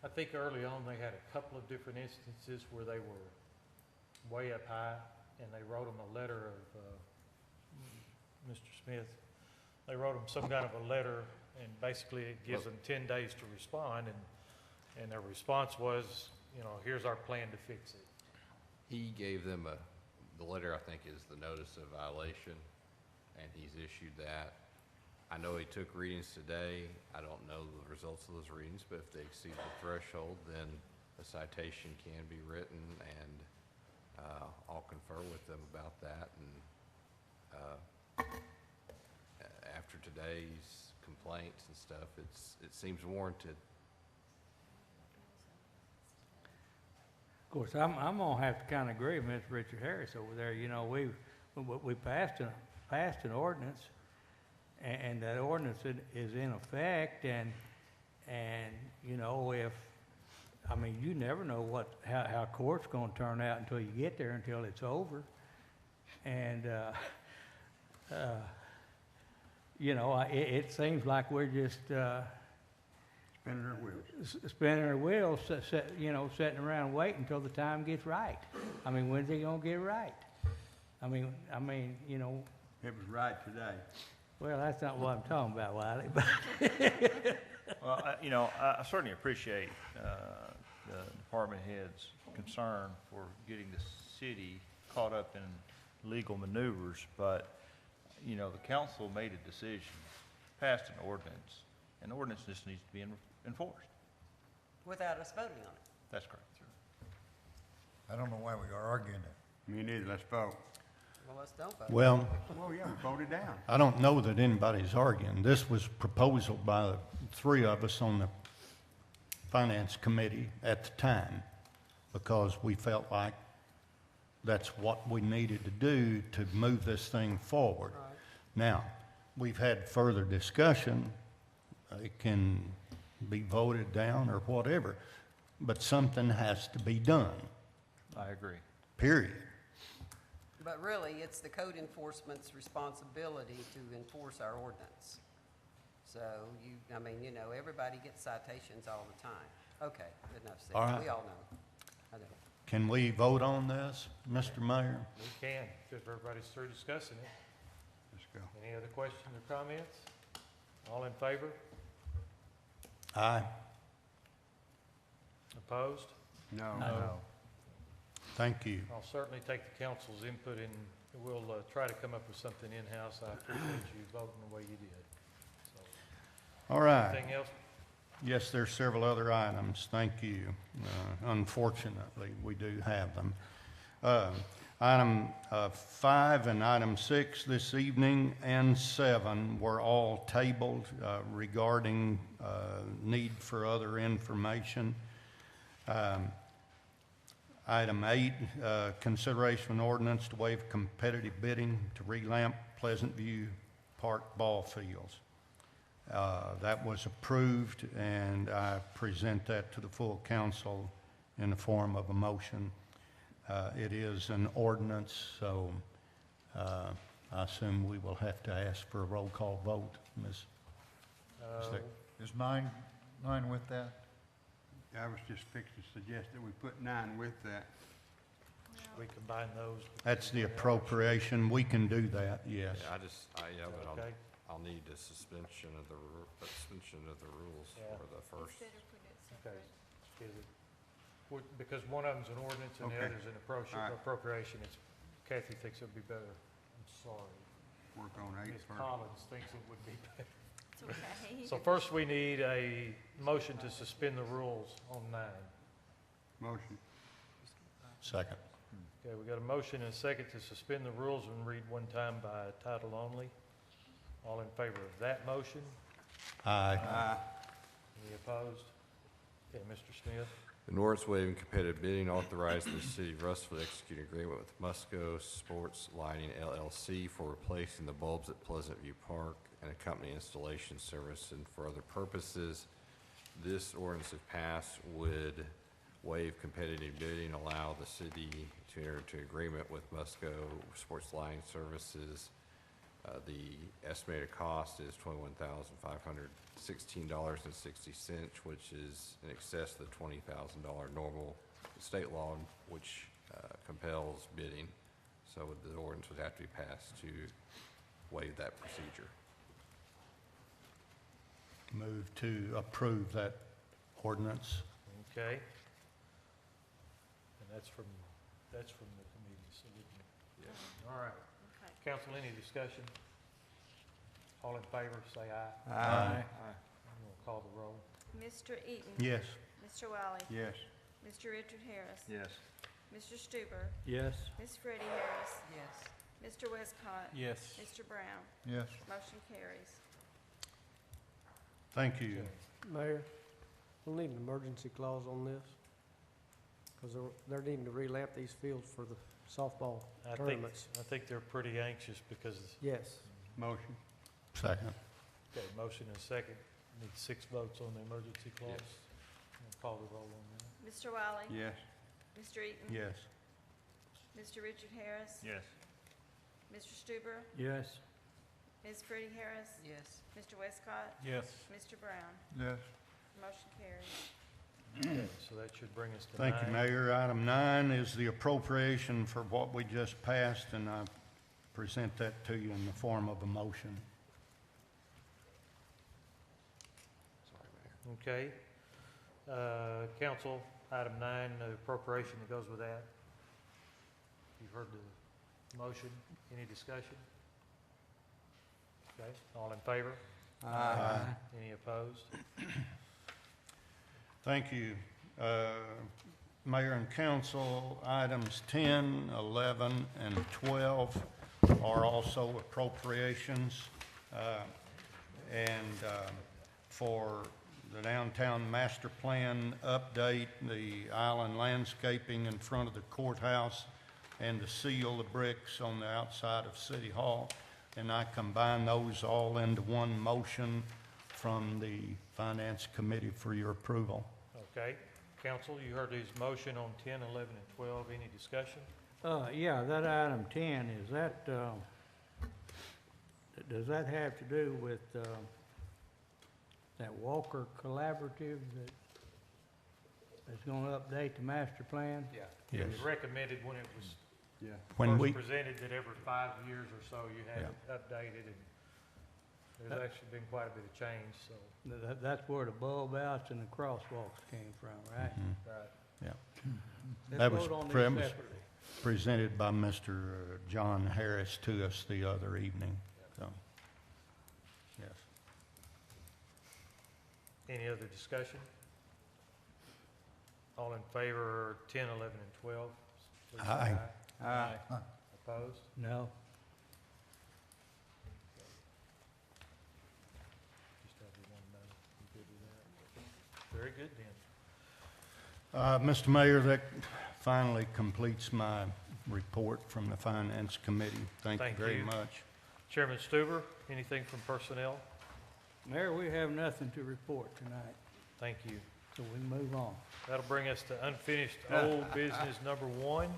I think early on, they had a couple of different instances where they were way up high, and they wrote them a letter of, Mr. Smith, they wrote them some kind of a letter, and basically it gives them 10 days to respond, and their response was, here's our plan to fix it. He gave them the letter, I think, is the notice of violation, and he's issued that. I know he took readings today. I don't know the results of those readings, but if they exceed the threshold, then a citation can be written, and I'll confer with them about that. And after today's complaints and stuff, it seems warranted. Of course, I'm gonna have to kind of agree with Mr. Richard Harris over there. We passed an ordinance, and that ordinance is in effect, and if, you never know how court's gonna turn out until you get there, until it's over. And, it seems like we're just, Spinning our wheels. spinning our wheels, sitting around waiting until the time gets right. When's it gonna get right? It was right today. Well, that's not what I'm talking about, Wiley, but Well, I certainly appreciate the department head's concern for getting the city caught up in legal maneuvers, but, the council made a decision, passed an ordinance, and the ordinance just needs to be enforced. Without us voting on it? That's correct, sir. I don't know why we are arguing it. Me neither, let's vote. Well, let's don't vote. Well, Oh, yeah, vote it down. I don't know that anybody's arguing. This was proposal by the three of us on the Finance Committee at the time, because we felt like that's what we needed to do to move this thing forward. Right. Now, we've had further discussion. It can be voted down or whatever, but something has to be done, I agree. period. But really, it's the code enforcement's responsibility to enforce our ordinance. So everybody gets citations all the time. Okay, enough said. All right. We all know. I know. Can we vote on this, Mr. Mayor? We can, if everybody's through discussing it. Let's go. Any other questions or comments? All in favor? Aye. Opposed? No. No. Thank you. I'll certainly take the council's input, and we'll try to come up with something in-house. I appreciate you voting the way you did. So, All right. anything else? Yes, there's several other items. Thank you. Unfortunately, we do have them. Item 5 and item 6 this evening and 7 were all tabled regarding need for other information. Item 8, consideration of ordinance to waive competitive bidding to relamp Pleasant View Park ball fields. That was approved, and I present that to the full council in the form of a motion. It is an ordinance, so I assume we will have to ask for a roll call vote, Ms. Is 9 with that? I was just fixing to suggest that we put 9 with that. we combine those. That's the appropriation. We can do that, yes. Yeah, but Okay. I'll need a suspension of the rules Yeah. for the first. Consider putting it Okay. separate. Is it, because one of them's an ordinance and the Okay. other's an All right. appropriation, it's, Kathy thinks it'd be better. I'm sorry. Work on eight Ms. first. Collins thinks it would be better. It's okay. So first, we need a motion to suspend the rules on 9. Motion. Second. Okay, we got a motion and a second to suspend the rules and read one time by title only. All in favor of that motion? Aye. Any opposed? Okay, Mr. Smith. An ordinance waiving competitive bidding authorizing the city of Russellville to execute an agreement with Musco Sports Lighting LLC for replacing the bulbs at Pleasant View Park and a company installation service and for other purposes. This ordinance, if passed, would waive competitive bidding, allow the city to enter into agreement with Musco Sports Lighting Services. The estimated cost is $21,516.60, which is in excess of the $20,000 normal state law, which compels bidding. So the ordinance would have to be passed to waive that procedure. Move to approve that ordinance. Okay. And that's from the committee, so we can. All right. Okay. Council, any discussion? All in favor, say aye. Aye. I'm gonna call the roll. Mr. Eaton. Yes. Mr. Wiley. Yes. Mr. Richard Harris. Yes. Mr. Stuber. Yes. Ms. Freddie Harris. Yes. Mr. Westcott. Yes. Mr. Brown. Yes. Motion carries. Thank you. Mayor, we'll need an emergency clause on this, because they're needing to relamp these fields for the softball I tournaments. think they're pretty anxious because, Yes. Motion. Second. okay, motion and second. Need 6 votes on the emergency clause. Yes. I'll call the roll on that. Mr. Wiley. Yes. Mr. Eaton. Yes. Mr. Richard Harris. Yes. Mr. Stuber. Yes. Ms. Freddie Harris. Yes. Mr. Westcott. Yes. Mr. Brown. Yes. Motion carries. Okay, so that should bring us to Thank you, 9. Mayor. Item 9 is the appropriation for what we just passed, and I present that to you in the form of a motion. Sorry, Mayor. Okay. Council, item 9, the appropriation that goes with that. You've heard the motion. Any discussion? Okay, all in favor? Aye. Any opposed? Thank you. Mayor and council, items 10, 11, and 12 are also appropriations. And for the downtown master plan update, the island landscaping in front of the courthouse, and to seal the bricks on the outside of City Hall. And I combine those all into one motion from the Finance Committee for your approval. Okay, council, you heard his motion on 10, 11, and 12. Any discussion? Yeah, that item 10, is that, does that have to do with, that Walker Collaborative that's gonna update the master plan? Yeah. Yes. It was recommended when it was When we, first presented that every 5 years or so you had it updated, and there's actually been quite a bit of change, so. That's where the bulb outs and the crosswalks came from, right? Right. yeah, Let's That was vote on these premise- separately. presented by Mr. John Harris to us the other evening, so, yes. Any other discussion? All in favor, 10, 11, and 12? please say Aye. Aye. Opposed? No. Just have the one no. You good with that? Very good then. Mr. Mayor, that finally completes my report from the Finance Committee. Thank you Thank very you. much. Chairman Stuber, anything from personnel? Mayor, we have nothing to report tonight, Thank you. so we move on. That'll bring us to unfinished old business number 1.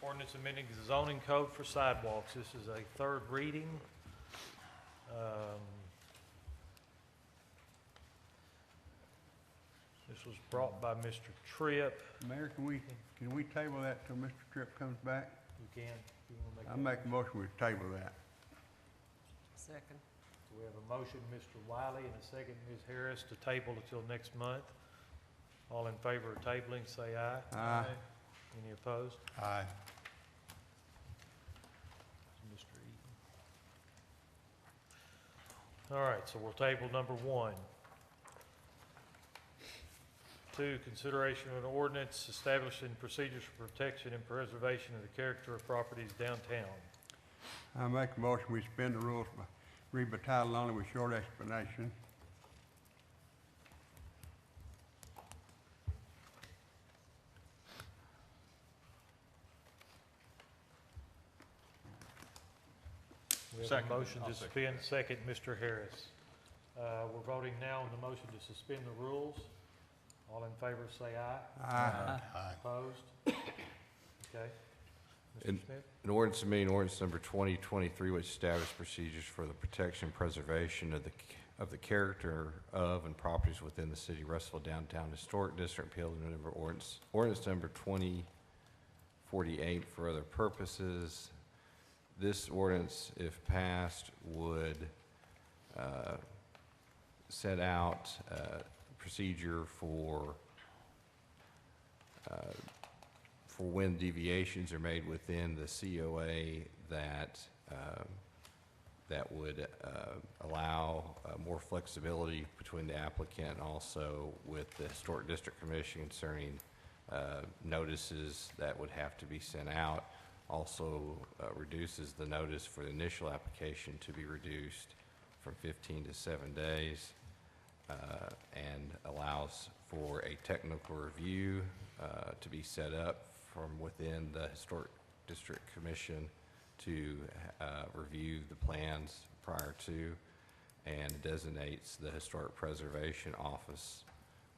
Ordinance amending the zoning code for sidewalks. This is a 3rd reading. Ms. was brought by Mr. Tripp. Mayor, can we table that till Mr. Tripp comes back? You can, if you want to make I that make a motion we table that. Second. So we have a motion, Mr. Wiley, and a second, Ms. Harris, to table until next month. All in favor of tabling, say aye. Aye. Any opposed? Aye. Mr. Eaton. All right, so we'll table number 1. 2, consideration of an ordinance establishing procedures for protection and preservation of the character of properties downtown. I make a motion we suspend the rules, read by title only with short explanation. We have Second. a motion I'll to second. suspend, second, Mr. Harris. We're voting now on the motion to suspend the rules. All in favor, say aye. Aye. Aye. Opposed? Okay. Mr. And- Smith? An ordinance amending ordinance number 2023, which established procedures for the protection and preservation of the character of and properties within the city of Russellville Downtown Historic District, repealed number ordinance number 2048 for other purposes. This ordinance, if passed, would set out procedure for when deviations are made within the COA that would allow more flexibility between the applicant and also with the Historic District Commission concerning notices that would have to be sent out. Also reduces the notice for the initial application to be reduced from 15 to 7 days, and allows for a technical review to be set up from within the Historic District Commission to review the plans prior to, and designates the Historic Preservation Officer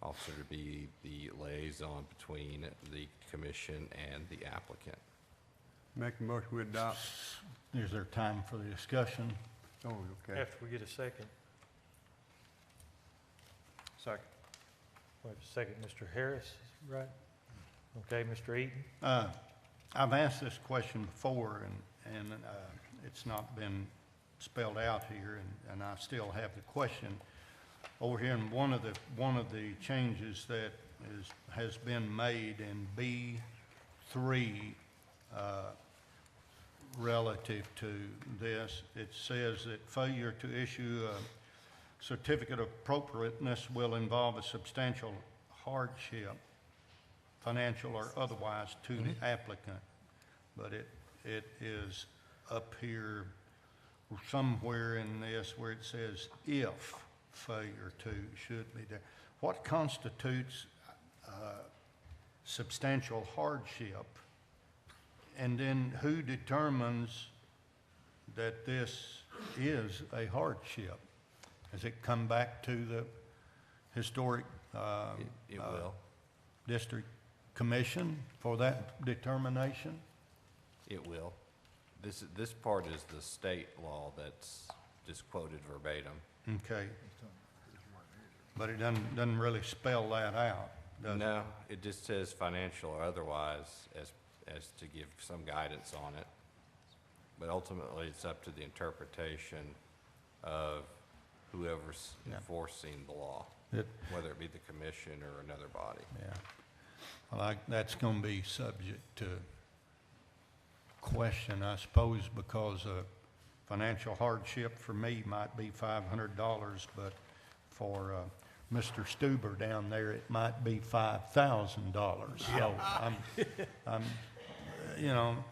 to be the liaison between the commission and the applicant. Make a motion we adopt. Is there time for the discussion? Oh, okay. After we get a second. Second. We have a second, Mr. Harris, right? Okay, Mr. Eaton? I've asked this question before, and it's not been spelled out here, and I still have the question. Over here, in one of the changes that has been made in B3, relative to this, it says that failure to issue a certificate of appropriateness will involve a substantial hardship, financial or otherwise, to the applicant. But it is up here somewhere in this where it says if failure to should be there. What constitutes substantial hardship? And then who determines that this is a hardship? Does it come back to the historic It will. district commission for that determination? It will. This part is the state law that's just quoted verbatim. Okay. But it doesn't really spell that out, does it? No, it just says financial or otherwise as to give some guidance on it. But ultimately, it's up to the interpretation of whoever's enforcing the law, whether it be the commission or another body. Yeah. Well, that's going to be subject to question, I suppose, because financial hardship for me might be $500, but for Mr. Stuber down there, it might be $5,000. So I'm,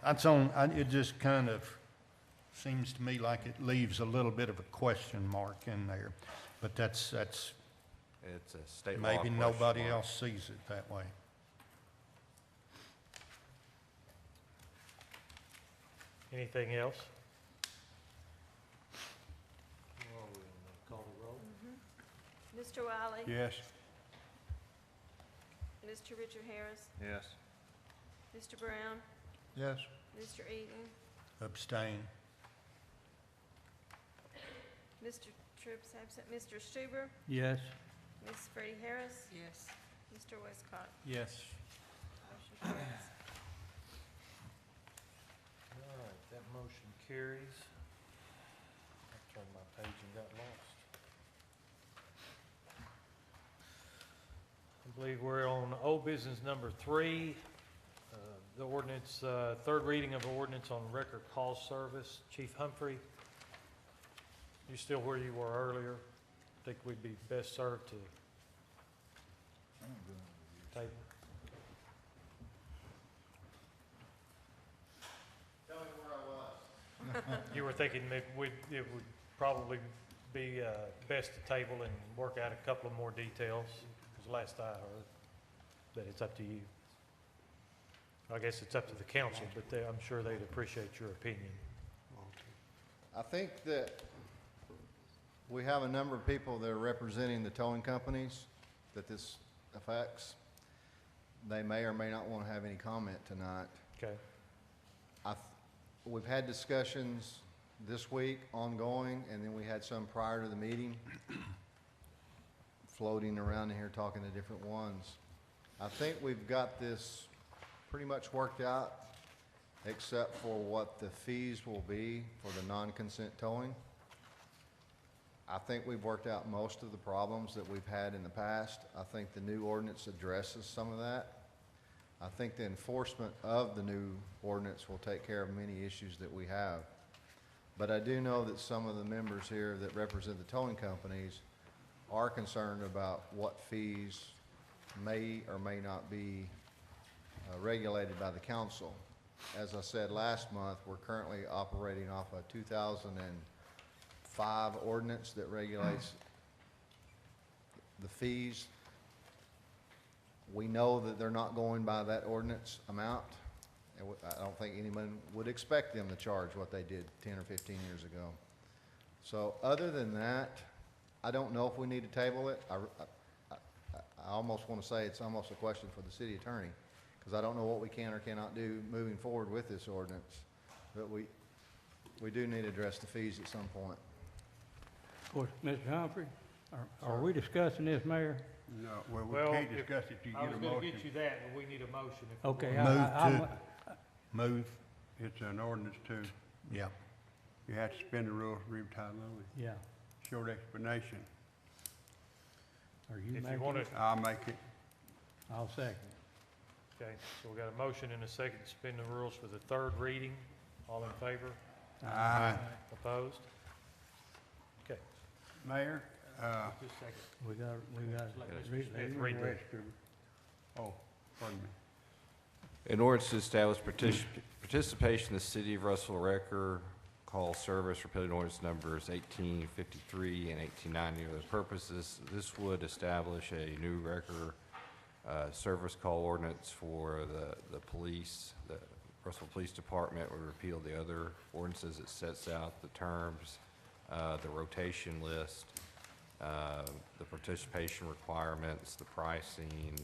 that's on. It just kind of seems to me like it leaves a little bit of a question mark in there, but that's It's a state law maybe question nobody mark. else sees it that way. Anything else? Well, we'll call the roll. Mr. Wiley? Yes. Mr. Richard Harris? Yes. Mr. Brown? Yes. Mr. Eaton? Abstain. Mr. Tripp's absent. Mr. Stuber? Yes. Ms. Freddie Harris? Yes. Mr. Westcott? Yes. Motion carries. All right, that motion carries. I turned my page and got lost. I believe we're on old business number 3, the ordinance, third reading of ordinance on record call service. Chief Humphrey, you still where you were earlier? Think we'd be best served to table? Tell me where I was. You were thinking maybe it would probably be best to table and work out a couple of more details, because last I heard, but it's up to you. I guess it's up to the council, but I'm sure they'd appreciate your opinion. I think that we have a number of people that are representing the towing companies that this affects. They may or may not want to have any comment tonight. Okay. We've had discussions this week ongoing, and then we had some prior to the meeting, floating around in here talking to different ones. I think we've got this pretty much worked out, except for what the fees will be for the non-consent towing. I think we've worked out most of the problems that we've had in the past. I think the new ordinance addresses some of that. I think the enforcement of the new ordinance will take care of many issues that we have. But I do know that some of the members here that represent the towing companies are concerned about what fees may or may not be regulated by the council. As I said last month, we're currently operating off a 2005 ordinance that regulates the fees. We know that they're not going by that ordinance amount, and I don't think anyone would expect them to charge what they did 10 or 15 years ago. So other than that, I don't know if we need to table it. I almost want to say it's almost a question for the city attorney, because I don't know what we can or cannot do moving forward with this ordinance. But we do need to address the fees at some point. Of course, Mr. Humphrey, are we discussing this, Mayor? No, well, we Well, can't if- discuss it till you I get was a gonna motion. get you that, but we need a motion. if we Okay, want. Move It's an ordinance too. yeah. You have to suspend the rules, read by title only. Yeah. Short explanation. Are you If you making want it? to, I'll make it. I'll second. okay, so we got a motion and a second to suspend the rules for the third reading. All in favor? Aye. Opposed? Okay, Mayor, just a second. We got, Read the- oh, pardon me. An ordinance to establish participation in the city of Russellville Wrecker call service, repealing ordinance numbers 1853 and 1890 for the purposes. This would establish a new wrecker service call ordinance for the police. The Russellville Police Department would repeal the other ordinances. It sets out the terms, the rotation list, the participation requirements, the pricing,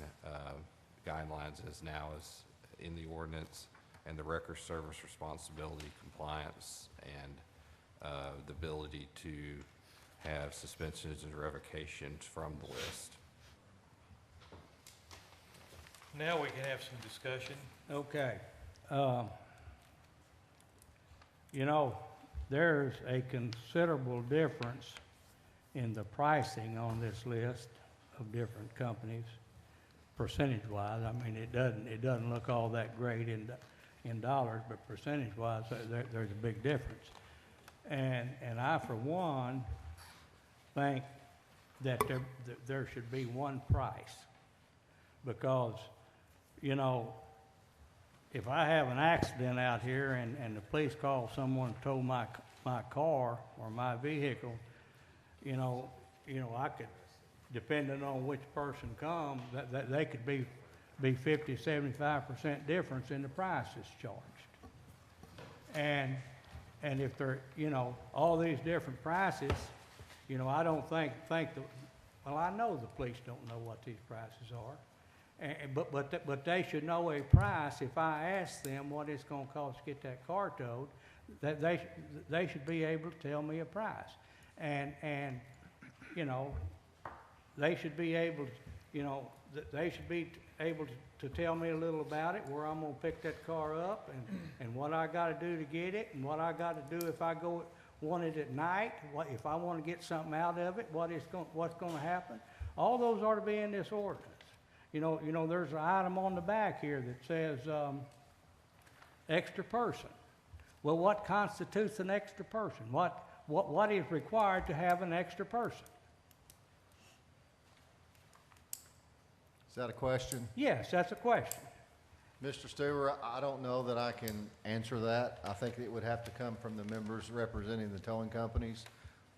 guidelines as now is in the ordinance, and the record service responsibility, compliance, and the ability to have suspensions and revocations from the list. Now we can have some discussion. Okay. You know, there's a considerable difference in the pricing on this list of different companies, percentage-wise. I mean, it doesn't look all that great in dollars, but percentage-wise, there's a big difference. And I, for one, think that there should be one price, because, you know, if I have an accident out here and the police call someone to tow my car or my vehicle, you know, I could, depending on which person comes, that they could be 50, 75% difference in the price that's charged. And if they're, you know, all these different prices, you know, I don't think well, I know the police don't know what these prices are. But they should know a price. If I ask them what it's going to cost to get that car towed, that they should be able to tell me a price. And you know, they should be able to, you know, they should be able to tell me a little about it, where I'm gonna pick that car up, and what I gotta do to get it, and what I gotta do if I want it at night, if I wanna get something out of it, what's gonna happen. All those ought to be in this ordinance. You know, there's an item on the back here that says, extra person. Well, what constitutes an extra person? What is required to have an extra person? Is that a question? Yes, that's a question. Mr. Stuber, I don't know that I can answer that. I think it would have to come from the members representing the towing companies,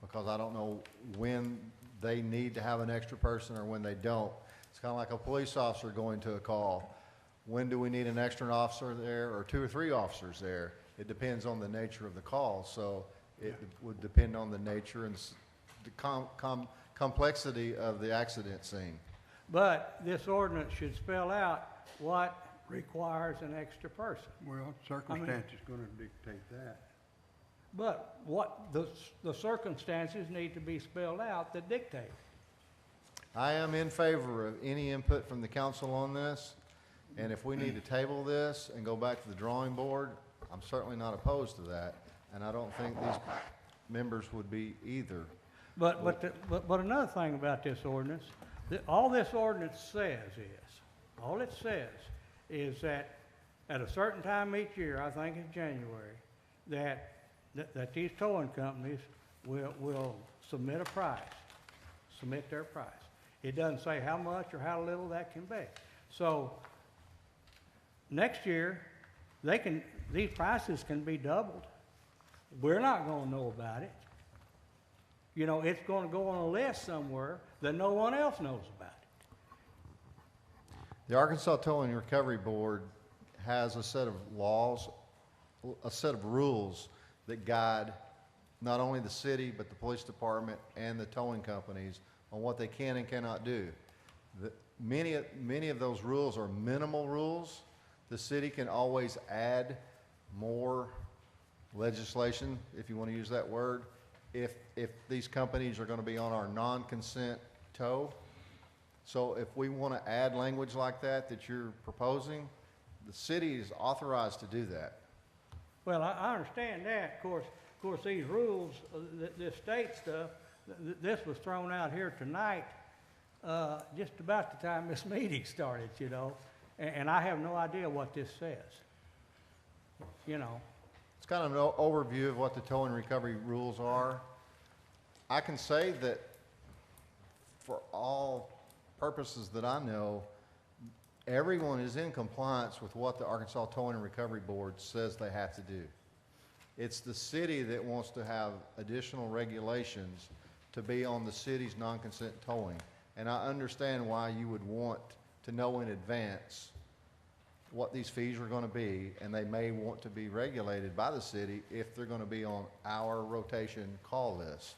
because I don't know when they need to have an extra person or when they don't. It's kind of like a police officer going to a call. When do we need an extra officer there, or 2 or 3 officers there? It depends on the nature of the call, so it would depend on the nature and the complexity of the accident scene. But this ordinance should spell out what requires an extra person. Well, circumstances gonna dictate that. But what the circumstances need to be spelled out that dictate. I am in favor of any input from the council on this, and if we need to table this and go back to the drawing board, I'm certainly not opposed to that, and I don't think these members would be either. But another thing about this ordinance, all this ordinance says is that at a certain time each year, I think in January, that these towing companies will submit a price, submit their price. It doesn't say how much or how little that can be. So next year, these prices can be doubled. We're not going to know about it. You know, it's going to go on a list somewhere that no one else knows about it. The Arkansas Towing and Recovery Board has a set of laws, a set of rules that guide not only the city, but the police department and the towing companies on what they can and cannot do. Many of those rules are minimal rules. The city can always add more legislation, if you want to use that word, if these companies are going to be on our non-consent tow. So if we want to add language like that you're proposing, the city is authorized to do that. Well, I understand that. Of course, these rules, this state stuff, this was thrown out here tonight, just about the time this meeting started, you know, and I have no idea what this says. You know. It's kind of an overview of what the tow and recovery rules are. I can say that for all purposes that I know, everyone is in compliance with what the Arkansas Towing and Recovery Board says they have to do. It's the city that wants to have additional regulations to be on the city's non-consent towing. And I understand why you would want to know in advance what these fees are going to be, and they may want to be regulated by the city if they're going to be on our rotation call list.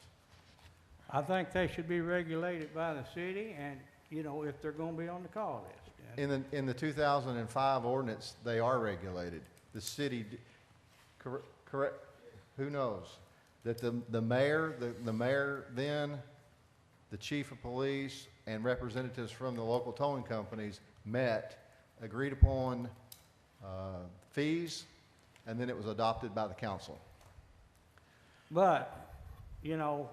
I think they should be regulated by the city, and, you know, if they're going to be on the call list. In the 2005 ordinance, they are regulated. The city, correct, who knows? That the mayor then, the chief of police, and representatives from the local towing companies met, agreed upon fees, and then it was adopted by the council. But, you know,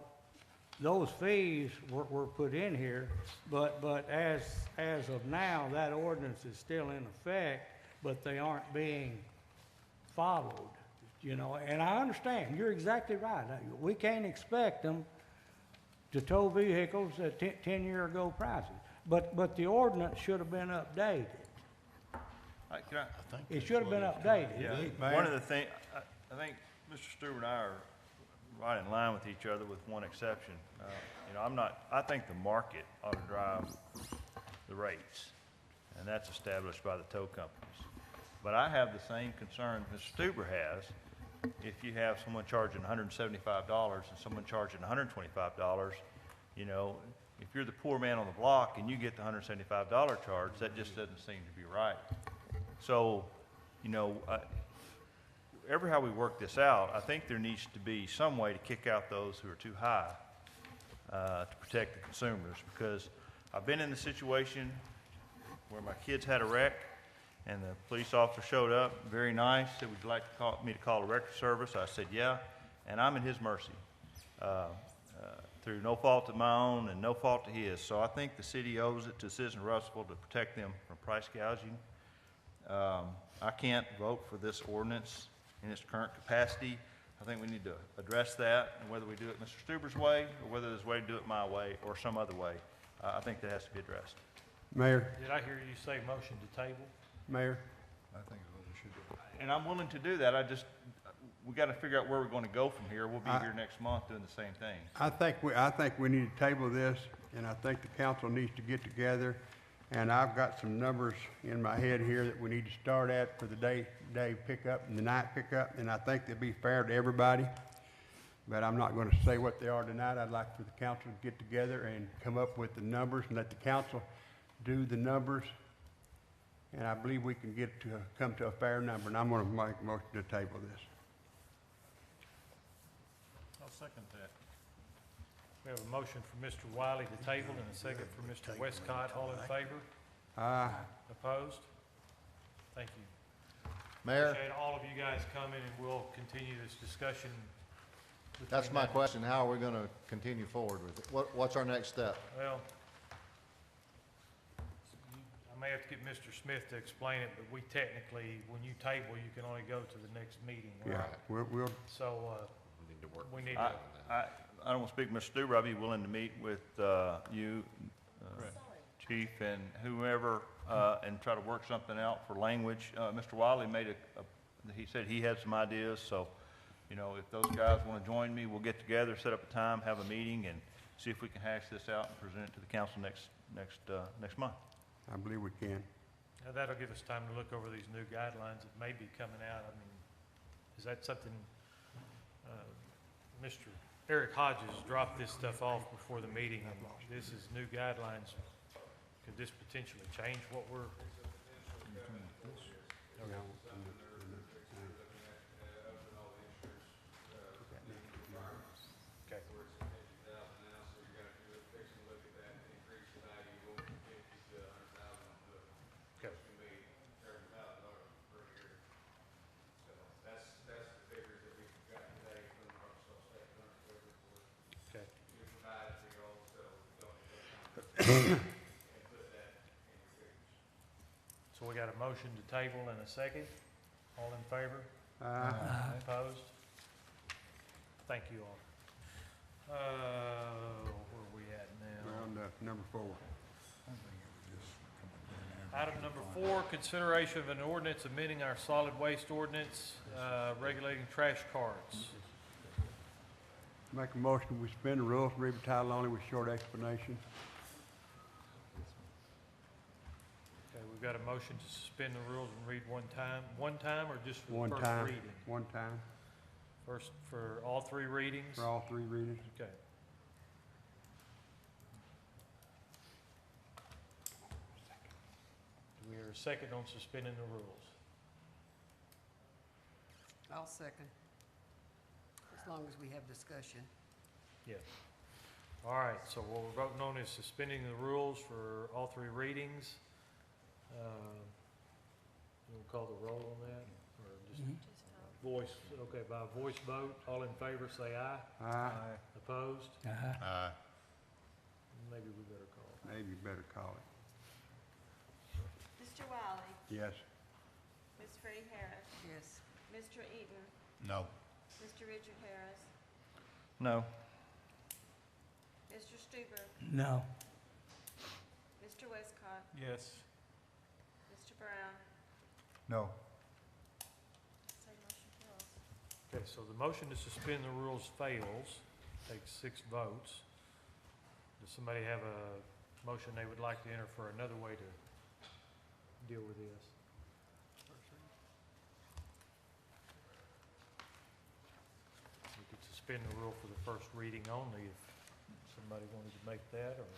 those fees were put in here, but as of now, that ordinance is still in effect, but they aren't being followed, you know. And I understand, you're exactly right. We can't expect them to tow vehicles at 10-year-ago prices. But the ordinance should have been updated. It should have been updated. Yeah, one of the things, I think Mr. Stewart and I are right in line with each other with one exception. You know, I think the market ought to drive the rates, and that's established by the tow companies. But I have the same concern Mr. Stuber has. If you have someone charging $175 and someone charging $125, you know, if you're the poor man on the block and you get the $175 charge, that just doesn't seem to be right. So, you know, ever how we work this out, I think there needs to be some way to kick out those who are too high to protect the consumers, because I've been in the situation where my kids had a wreck, and the police officer showed up, very nice, said, would you like to me to call the record service? I said, yeah, and I'm in his mercy, through no fault of my own and no fault of his. So I think the city owes it to citizens of Russellville to protect them from price gouging. I can't vote for this ordinance in its current capacity. I think we need to address that, and whether we do it Mr. Stuber's way, or whether there's a way to do it my way, or some other way. I think that has to be addressed. Mayor, Did I hear you say motion to table? Mayor, I think it's what we should do. And I'm willing to do that. We got to figure out where we're going to go from here. We'll be here next month doing the same thing. I think we need to table this, and I think the council needs to get together. And I've got some numbers in my head here that we need to start at for the day pickup and the night pickup, and I think they'll be fair to everybody. But I'm not going to say what they are tonight. I'd like for the council to get together and come up with the numbers and let the council do the numbers. And I believe we can come to a fair number, and I'm going to make a motion to table this. I'll second that. We have a motion for Mr. Wiley to table and a second for Mr. Westcott. All in favor? Opposed? Thank you. Mayor, Appreciate all of you guys coming, and we'll continue this discussion. that's between my now and- question. How are we going to continue forward with it? What's our next step? Well, I may have to get Mr. Smith to explain it, but we technically, when you table, you can only go to the next meeting. Yeah, right? we'll, So, We need to work. we need I, to, I don't want to speak for Mr. Stuber. I'd be willing to meet with you, Chief, and whoever, and try to work something out for language. Mr. Wiley he said he had some ideas, so, you know, if those guys want to join me, we'll get together, set up a time, have a meeting, and see if we can hash this out and present it to the council next month. I believe we can. now that'll give us time to look over these new guidelines that may be coming out. I mean, is that something, Mr. Eric Hodges dropped this stuff off before the meeting, and this is new guidelines. Could this potentially change what we're? Okay. Okay. Okay. So we got a motion to table and a second. All in favor? Opposed? Thank you all. Where are we at We're now? on to number 4. Item number 4, consideration of an ordinance amending our solid waste ordinance, regulating trash carts. Make a motion, we suspend the rules, read by title only with short explanation. Okay, we've got a motion to suspend the rules and read one time or just for One the first time, reading? one time, First, for all 3 readings? for all 3 readings. Okay. Do we hear a second on suspending the rules? I'll second, as long as we have discussion. Yeah. All right, so what we're voting on is suspending the rules for all 3 readings. We'll call the roll on that, or just voice, okay, by voice vote, all in favor, say aye. Aye. Opposed? Aye. Maybe we better call it. Maybe you better call it. Mr. Wiley, Yes. Ms. Freddie Harris, Yes. Mr. Eaton, No. Mr. Richard Harris, No. Mr. Stuber, No. Mr. Westcott, Yes. Mr. Brown. No. Say motion kills. Okay, so the motion to suspend the rules fails, takes 6 votes. Does somebody have a motion they would like to enter for another way to deal with this? We could suspend the rule for the first reading only if somebody wanted to make that, or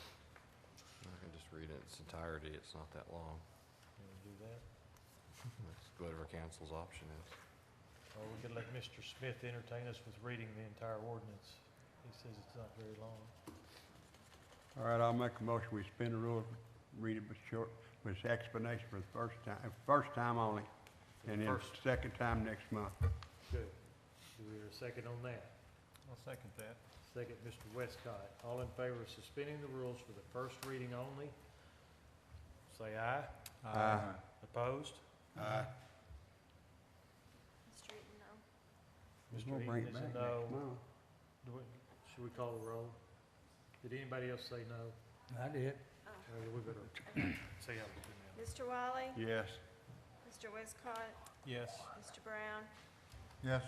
I can just read it in its entirety. It's not that long. you want to do that? It's whatever council's option is. Or we could let Mr. Smith entertain us with reading the entire ordinance. He says it's not very long. All right, I'll make a motion, we suspend the rules, read it by short, with explanation for the first time only, and then First. second time next month. Good. Do we hear a second on that? I'll second that. Second, Mr. Westcott. All in favor of suspending the rules for the first reading only? Say aye. Aye. Opposed? Aye. Mr. Eaton, no. Mr. We'll bring Eaton it is a back no. next month. Should we call the roll? Did anybody else say no? I did. We better say how we do now. Mr. Wiley? Yes. Mr. Westcott? Yes. Mr. Brown? Yes.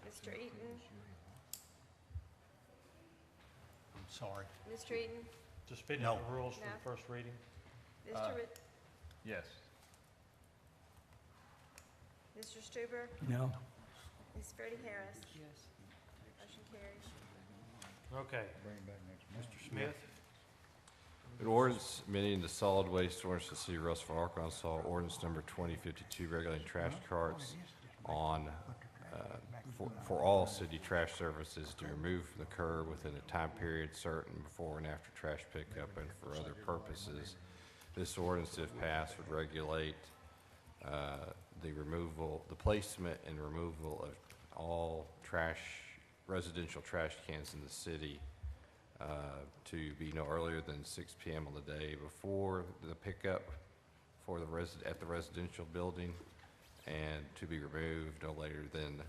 Mr. Eaton? I'm sorry. Mr. Eaton? Suspending No. the rules for No. the first reading? Mr. Yes. Mr. Stuber? No. Ms. Freddie Harris? Yes. Motion carries. Okay. Mr. Smith? An ordinance amending the solid waste ordinance of the city of Russellville, Arkansas, ordinance number 2052, regulating trash carts on, for all city trash services to be removed from the curb within a time period certain before and after trash pickup and for other purposes. This ordinance, if passed, would regulate the placement and removal of all residential trash cans in the city to be no earlier than 6 p.m. on the day before the pickup at the residential building, and to be removed no later than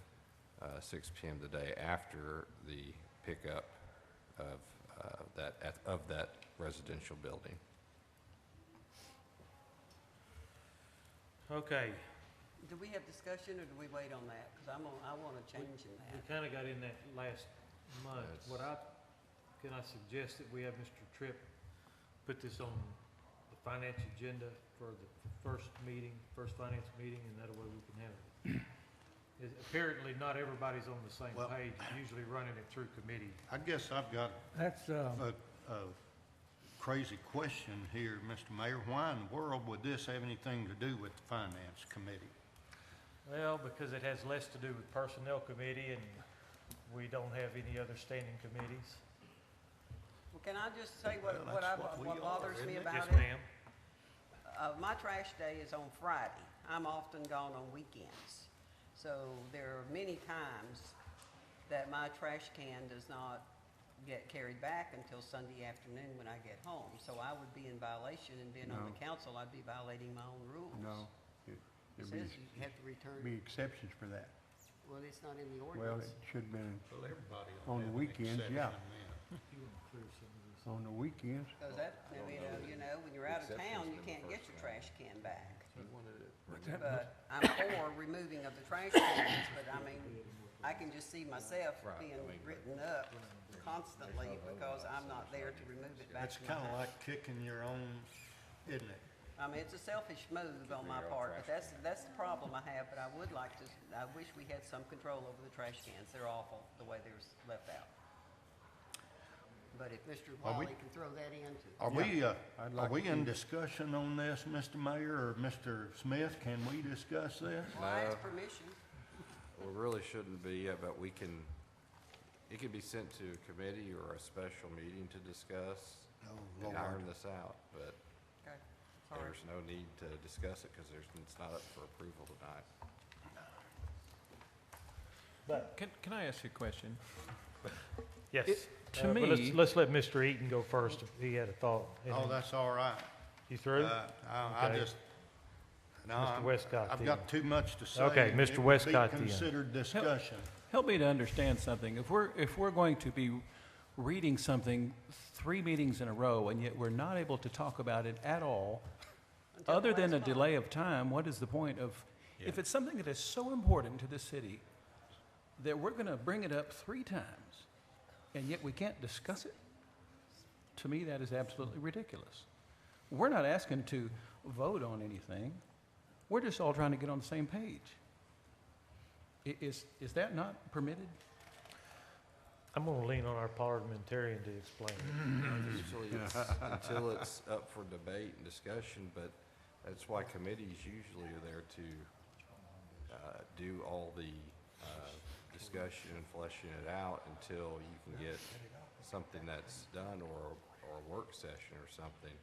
6 p.m. the day after the pickup of that residential building. Okay. Do we have discussion, or do we wait on that? Because I want to change in We that. kind of got in that last month. Yes. Can I suggest that we have Mr. Tripp put this on the finance agenda for the first finance meeting, and that way we can have it. Apparently, not everybody's on the same Well- page, usually running it through committee. I guess I've got That's, a crazy question here, Mr. Mayor. Why in the world would this have anything to do with the Finance Committee? Well, because it has less to do with personnel committee, and we don't have any other standing committees. Well, can I just say what we bothers are, me isn't it? about Yes, it? ma'am. My trash day is on Friday. I'm often gone on weekends. So there are many times that my trash can does not get carried back until Sunday afternoon when I get home. So I would be in violation, and being on the council, I'd be violating my own rules. No. It There'd says you have to return, be exceptions for that. well, it's not in the Well, ordinance. it should have been Well, everybody On the weekends, yeah. You want to clear some of this. on the weekends. Because that, I mean, when you're out of town, you can't get your trash can back. But I'm for removing of the trash cans, but I mean, I can just see myself being written up constantly because I'm not there to remove it back That's to my kind of house. like kicking your own, isn't it? I mean, it's a selfish move on my part, but that's the problem I have, but I would like to, I wish we had some control over the trash cans. They're awful, the way they're left out. But if Mr. Are we- Wiley can throw that in too. Are we in discussion on this, Mr. Mayor, or Mr. Smith? Can we discuss this? Well, I ask No. permission. We really shouldn't be, but it can be sent to a committee or a special meeting to discuss Oh, and Lord. iron this out, but Okay, sorry. there's no need to discuss it because it's not up for approval tonight. Can I ask you a question? Yes. to But me- let's let Mr. Eaton go first if he had a thought. And Oh, then- that's all right. You through? I Okay. just, no, Mr. Westcott, I've then. got too much to say. Okay, and Mr. it would Westcott, be then. considered discussion. Help me to understand something. If we're going to be reading something 3 meetings in a row, and yet we're not able to talk about it at all, Until other the than a last month. delay of time, what is the point of, if it's something that is so important to this city, that we're going to bring it up 3 times, and yet we can't discuss it? To me, that is absolutely ridiculous. We're not asking to vote on anything. We're just all trying to get on the same page. Is that not permitted? I'm going to lean on our parliamentarian to explain it. Usually it's until it's up for debate and discussion, but that's why committees usually are there to do all the discussion and fleshing it out until you can get something that's done or a work session or something.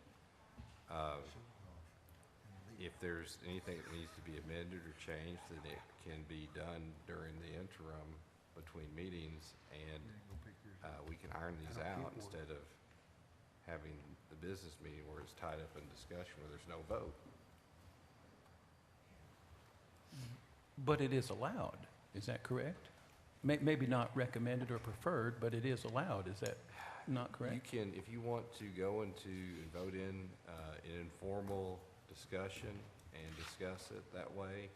If there's anything that needs to be amended or changed, then it can be done during the interim between meetings, and we can iron these out instead of having the business meeting where it's tied up in discussion where there's no vote. But it is allowed, is that correct? Maybe not recommended or preferred, but it is allowed, is that not correct? You can, if you want to go into and vote in an informal discussion and discuss it that way.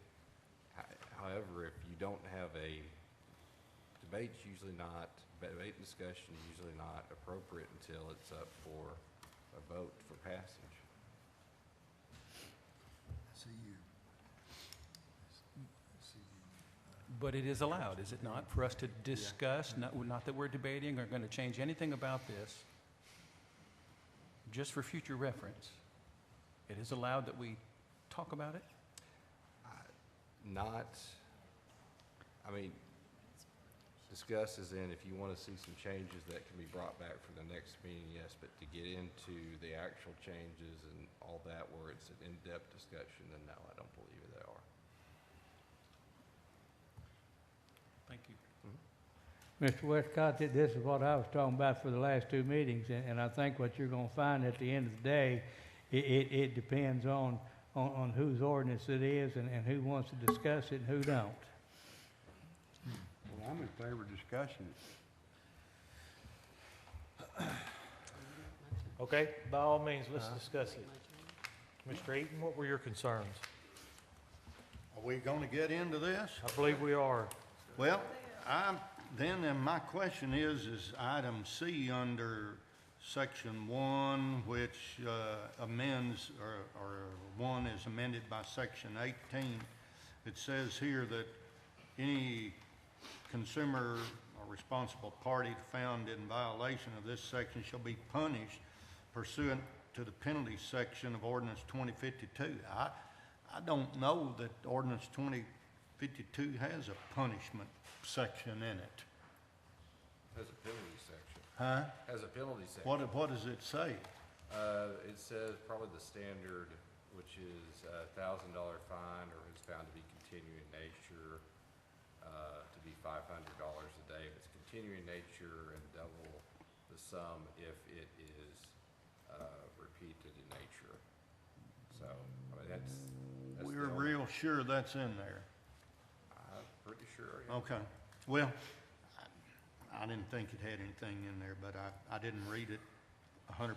However, if you don't have a debate and discussion is usually not appropriate until it's up for a vote for passage. But it is allowed, is it not, for us to discuss, not that we're debating or going to change anything about this, just for future reference? It is allowed that we talk about it? Discuss as in if you want to see some changes that can be brought back for the next meeting, yes, but to get into the actual changes and all that where it's an in-depth discussion, then no, I don't believe they are. Thank you. Mr. Westcott, this is what I was talking about for the last two meetings, and I think what you're going to find at the end of the day, it depends on whose ordinance it is and who wants to discuss it and who don't. Well, I'm in favor of discussion. Okay, by all means, let's discuss it. Mr. Eaton, what were your concerns? Are we going to get into this? I believe we are. Well, then my question is item C under section 1, which amends, or 1 is amended by section 18. It says here that any consumer or responsible party found in violation of this section shall be punished pursuant to the penalty section of Ordinance 2052. I don't know that Ordinance 2052 has a punishment section in it. Has a penalty section. Huh? Has a penalty section. What does it say? It says probably the standard, which is $1,000 fine, or is found to be continuing in nature, to be $500 a day if it's continuing in nature, and double the sum if it is repeated in nature. So, I mean, that's We're real sure that's in there. I'm pretty sure. Yeah. Okay. Well, I didn't think it had anything in there, but I didn't read it 100%.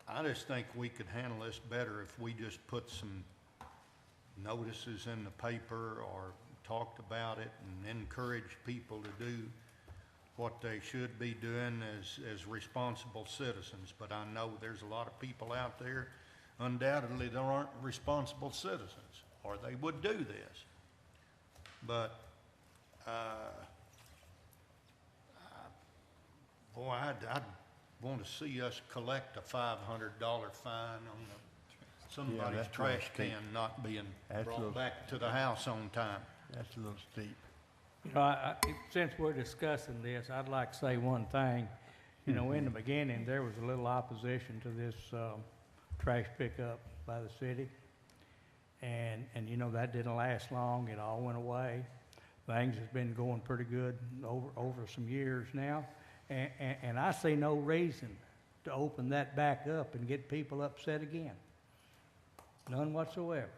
I just think we could handle this better if we just put some notices in the paper or talked about it and encourage people to do what they should be doing as responsible citizens. But I know there's a lot of people out there, undoubtedly, that aren't responsible citizens, or they would do this. But, boy, I'd want to see us collect a $500 fine on somebody's trash can not being brought back to the house on time. That's a little steep. You know, since we're discussing this, I'd like to say one thing. You know, in the beginning, there was a little opposition to this trash pickup by the city. And you know, that didn't last long. It all went away. Things has been going pretty good over some years now. And I see no reason to open that back up and get people upset again. None whatsoever.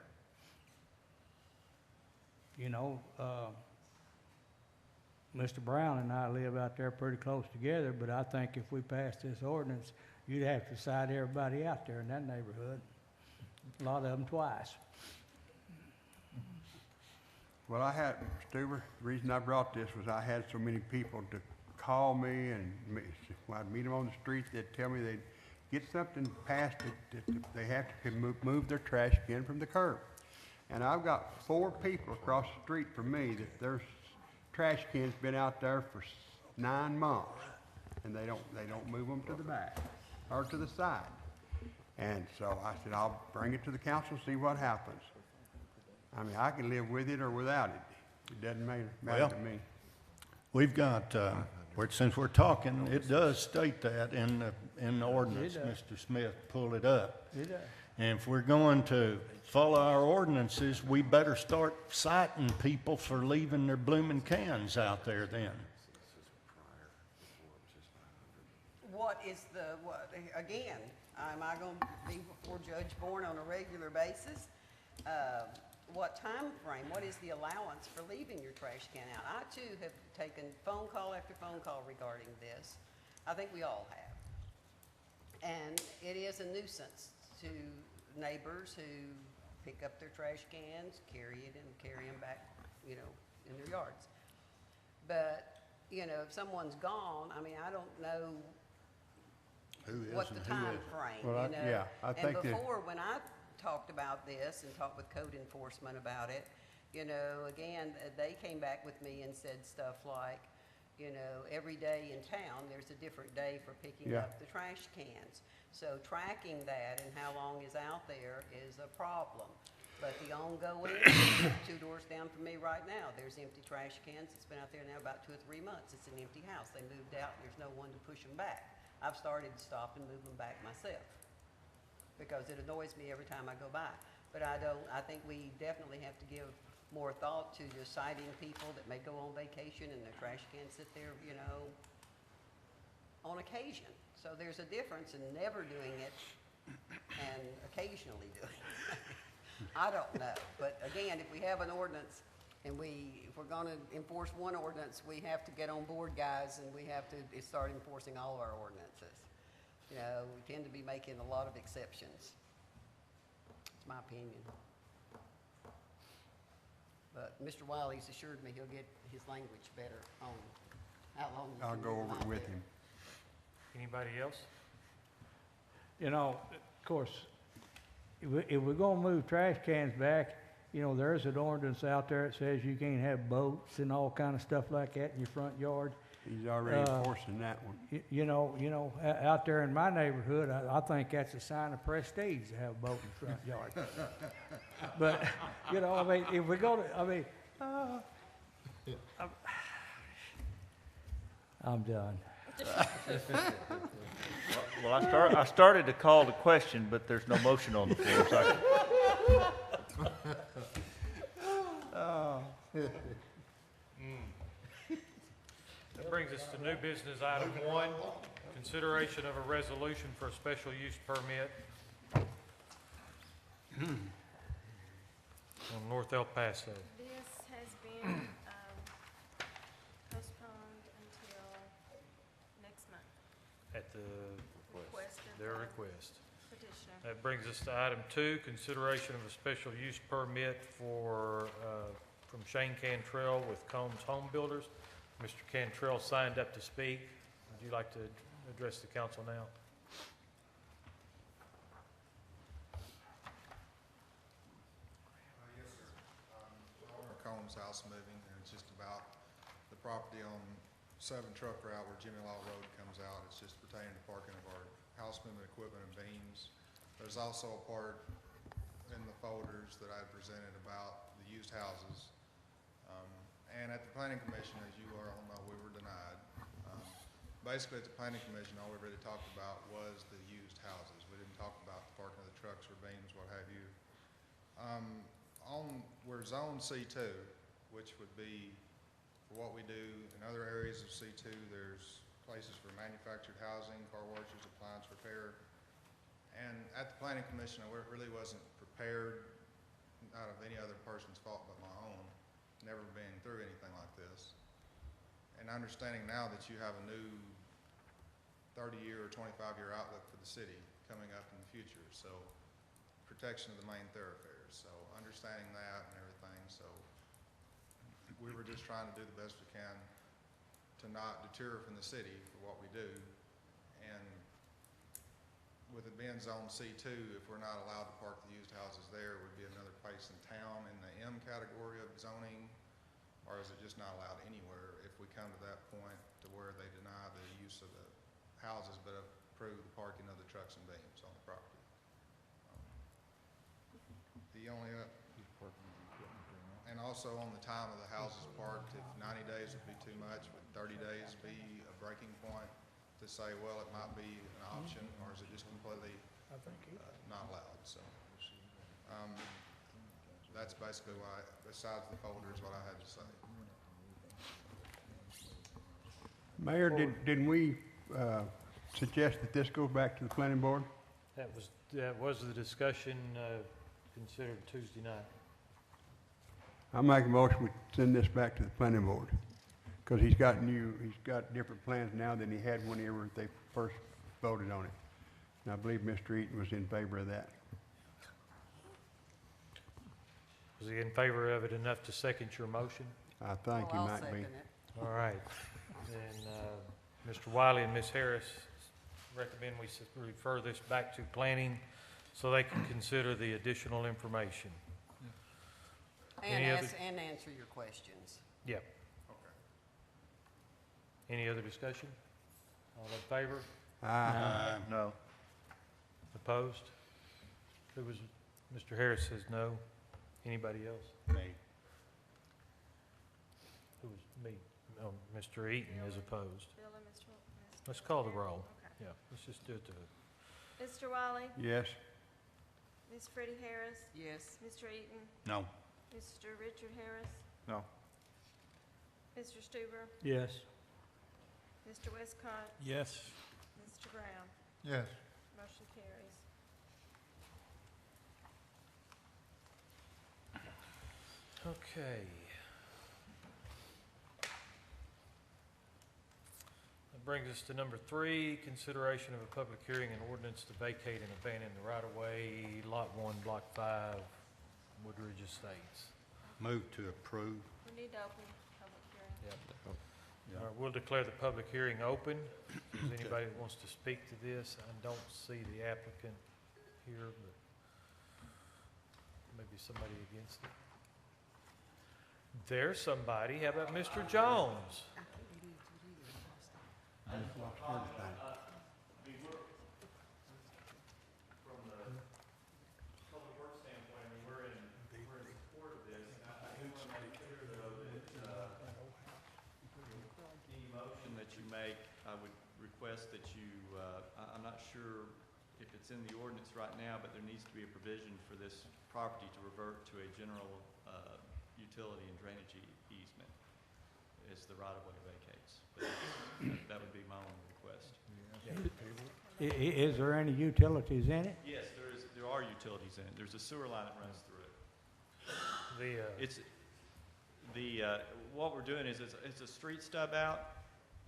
You know, Mr. Brown and I live out there pretty close together, but I think if we passed this ordinance, you'd have to cite everybody out there in that neighborhood, a lot of them twice. Well, Stuber, the reason I brought this was I had so many people to call me, and when I'd meet them on the street, they'd tell me they'd get something passed that they have to move their trash can from the curb. And I've got 4 people across the street from me that their trash can's been out there for 9 months, and they don't move them to the back or to the side. And so I said, I'll bring it to the council, see what happens. I mean, I can live with it or without it. It doesn't matter to me. We've got Since we're talking, it does state that in the ordinance, It does. Mr. Smith, pull it up. It does. And if we're going to follow our ordinances, we better start citing people for leaving their blooming cans out there then. What is the, again, am I going to be before Judge Bourne on a regular basis? What time frame? What is the allowance for leaving your trash can out? I too have taken phone call after phone call regarding this. I think we all have. And it is a nuisance to neighbors who pick up their trash cans, carry them back, in their yards. But, if someone's gone, I mean, I don't know what the time frame, Well, yeah, I think And that- before, when I talked about this and talked with code enforcement about it, again, they came back with me and said stuff like, every day in town, there's a different day for picking Yeah. up the trash cans. So tracking that and how long is out there is a problem. But the ongoing, 2 doors down from me right now, there's empty trash cans. It's been out there now about 2 or 3 months. It's an empty house. They moved out, and there's no one to push them back. I've started to stop and move them back myself because it annoys me every time I go by. But I think we definitely have to give more thought to just citing people that may go on vacation and their trash cans sit there, on occasion. So there's a difference in never doing it and occasionally doing it. I don't know. But again, if we have an ordinance and if we're going to enforce one ordinance, we have to get on board, guys, and we have to start enforcing all of our ordinances. We tend to be making a lot of exceptions. It's my opinion. But Mr. Wiley's assured me he'll get his language better on how long. you I'll can go leave them over it out with there. him. Anybody else? Of course, if we're gonna move trash cans back, there's an ordinance out there that says you can't have boats and all kind of stuff like that in your front yard. He's already enforcing that one. Out there in my neighborhood, I think that's a sign of prestige to have a boat in the front yard. But, if we're gonna, I'm done. Well, I started to call the question, but there's no motion on the floor, so That brings us to new business item 1, consideration of a resolution for a special use permit on North El Paso. This has been postponed until next month. At Request of their the request. petitioner. That brings us to item 2, consideration of a special use permit from Shane Cantrell with Combs Home Builders. Mr. Cantrell signed up to speak. Would you like to address the council now? Yes, sir. Our Combs house moving, and it's just about the property on 7 Truck Route where Jimmy Law Road comes out. It's just pertaining to parking of our house moving equipment and beams. There's also a part in the folders that I presented about the used houses. And at the Planning Commission, as you all know, we were denied. Basically, at the Planning Commission, all we really talked about was the used houses. We didn't talk about the parking of the trucks or beams, what have you. We're Zone C2, which would be for what we do in other areas of C2. There's places for manufactured housing, car washes, appliance repair. And at the Planning Commission, I really wasn't prepared, out of any other person's fault but my own, never been through anything like this. And understanding now that you have a new 30-year or 25-year outlook for the city coming up in the future, so protection of the main thoroughfares, so understanding that and everything, so we were just trying to do the best we can to not deter from the city for what we do. And with it being Zone C2, if we're not allowed to park the used houses there, would be another place in town in the M category of zoning, or is it just not allowed anywhere if we come to that point to where they deny the use of the houses but approve the parking of the trucks and beams on the property? The only, and also on the time of the houses parked, if 90 days would be too much, would 30 days be a breaking point to say, well, it might be an option, or is it just completely not allowed? So that's basically why, besides the folder, is what I had to say. Mayor, didn't we suggest that this goes back to the planning board? That was the discussion considered Tuesday night. I make a motion we send this back to the planning board, because he's got different plans now than he had whenever they first voted on it. And I believe Mr. Eaton was in favor of that. Was he in favor of it enough to second your motion? I think he I'll might second be. it. All right. Then Mr. Wiley and Ms. Harris recommend we refer this back to planning so they can consider the additional information. Any other- And answer your questions. Yep. Okay. Any other discussion? All in favor? Aye. No. Opposed? Who was, Mr. Harris says no. Anybody else? Me. Who was me? No, Mr. Eaton is opposed. Bill and Mr. Let's call the roll. Okay. Yeah, let's just do it to, Mr. Wiley? Yes. Ms. Freddie Harris? Yes. Mr. Eaton? No. Mr. Richard Harris? No. Mr. Stuber? Yes. Mr. Westcott? Yes. Mr. Brown? Yes. Motion carries. okay. That brings us to number 3, consideration of a public hearing and ordinance to vacate and abandon the right-of-way, Lot 1, Block 5, Woodridge Estates. Move to approve. We need to open public hearing. Yep. All right, we'll declare the public hearing open. If there's anybody that wants to speak to this, I don't see the applicant here, but maybe somebody against it. There's somebody. How about Mr. Jones? That you make, I would request that you, I'm not sure if it's in the ordinance right now, but there needs to be a provision for this property to revert to a general utility and drainage easement as the right-of-way vacates. But that would be my only request. Is there any utilities in it? Yes, there are utilities in it. There's a sewer line that runs through it. What we're doing is it's a street stub out,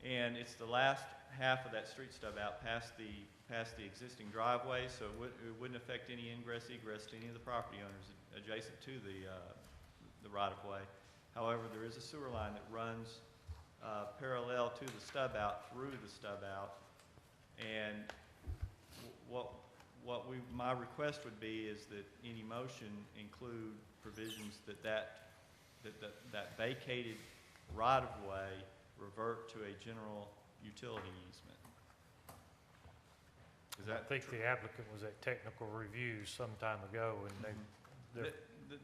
and it's the last half of that street stub out past the existing driveway, so it wouldn't affect any ingress, egress to any of the property owners adjacent to the right-of-way. However, there is a sewer line that runs parallel to the stub out, through the stub out, and my request would be is that any motion include provisions that vacated right-of-way revert to a general utility easement. I think the applicant was at technical review some time ago, and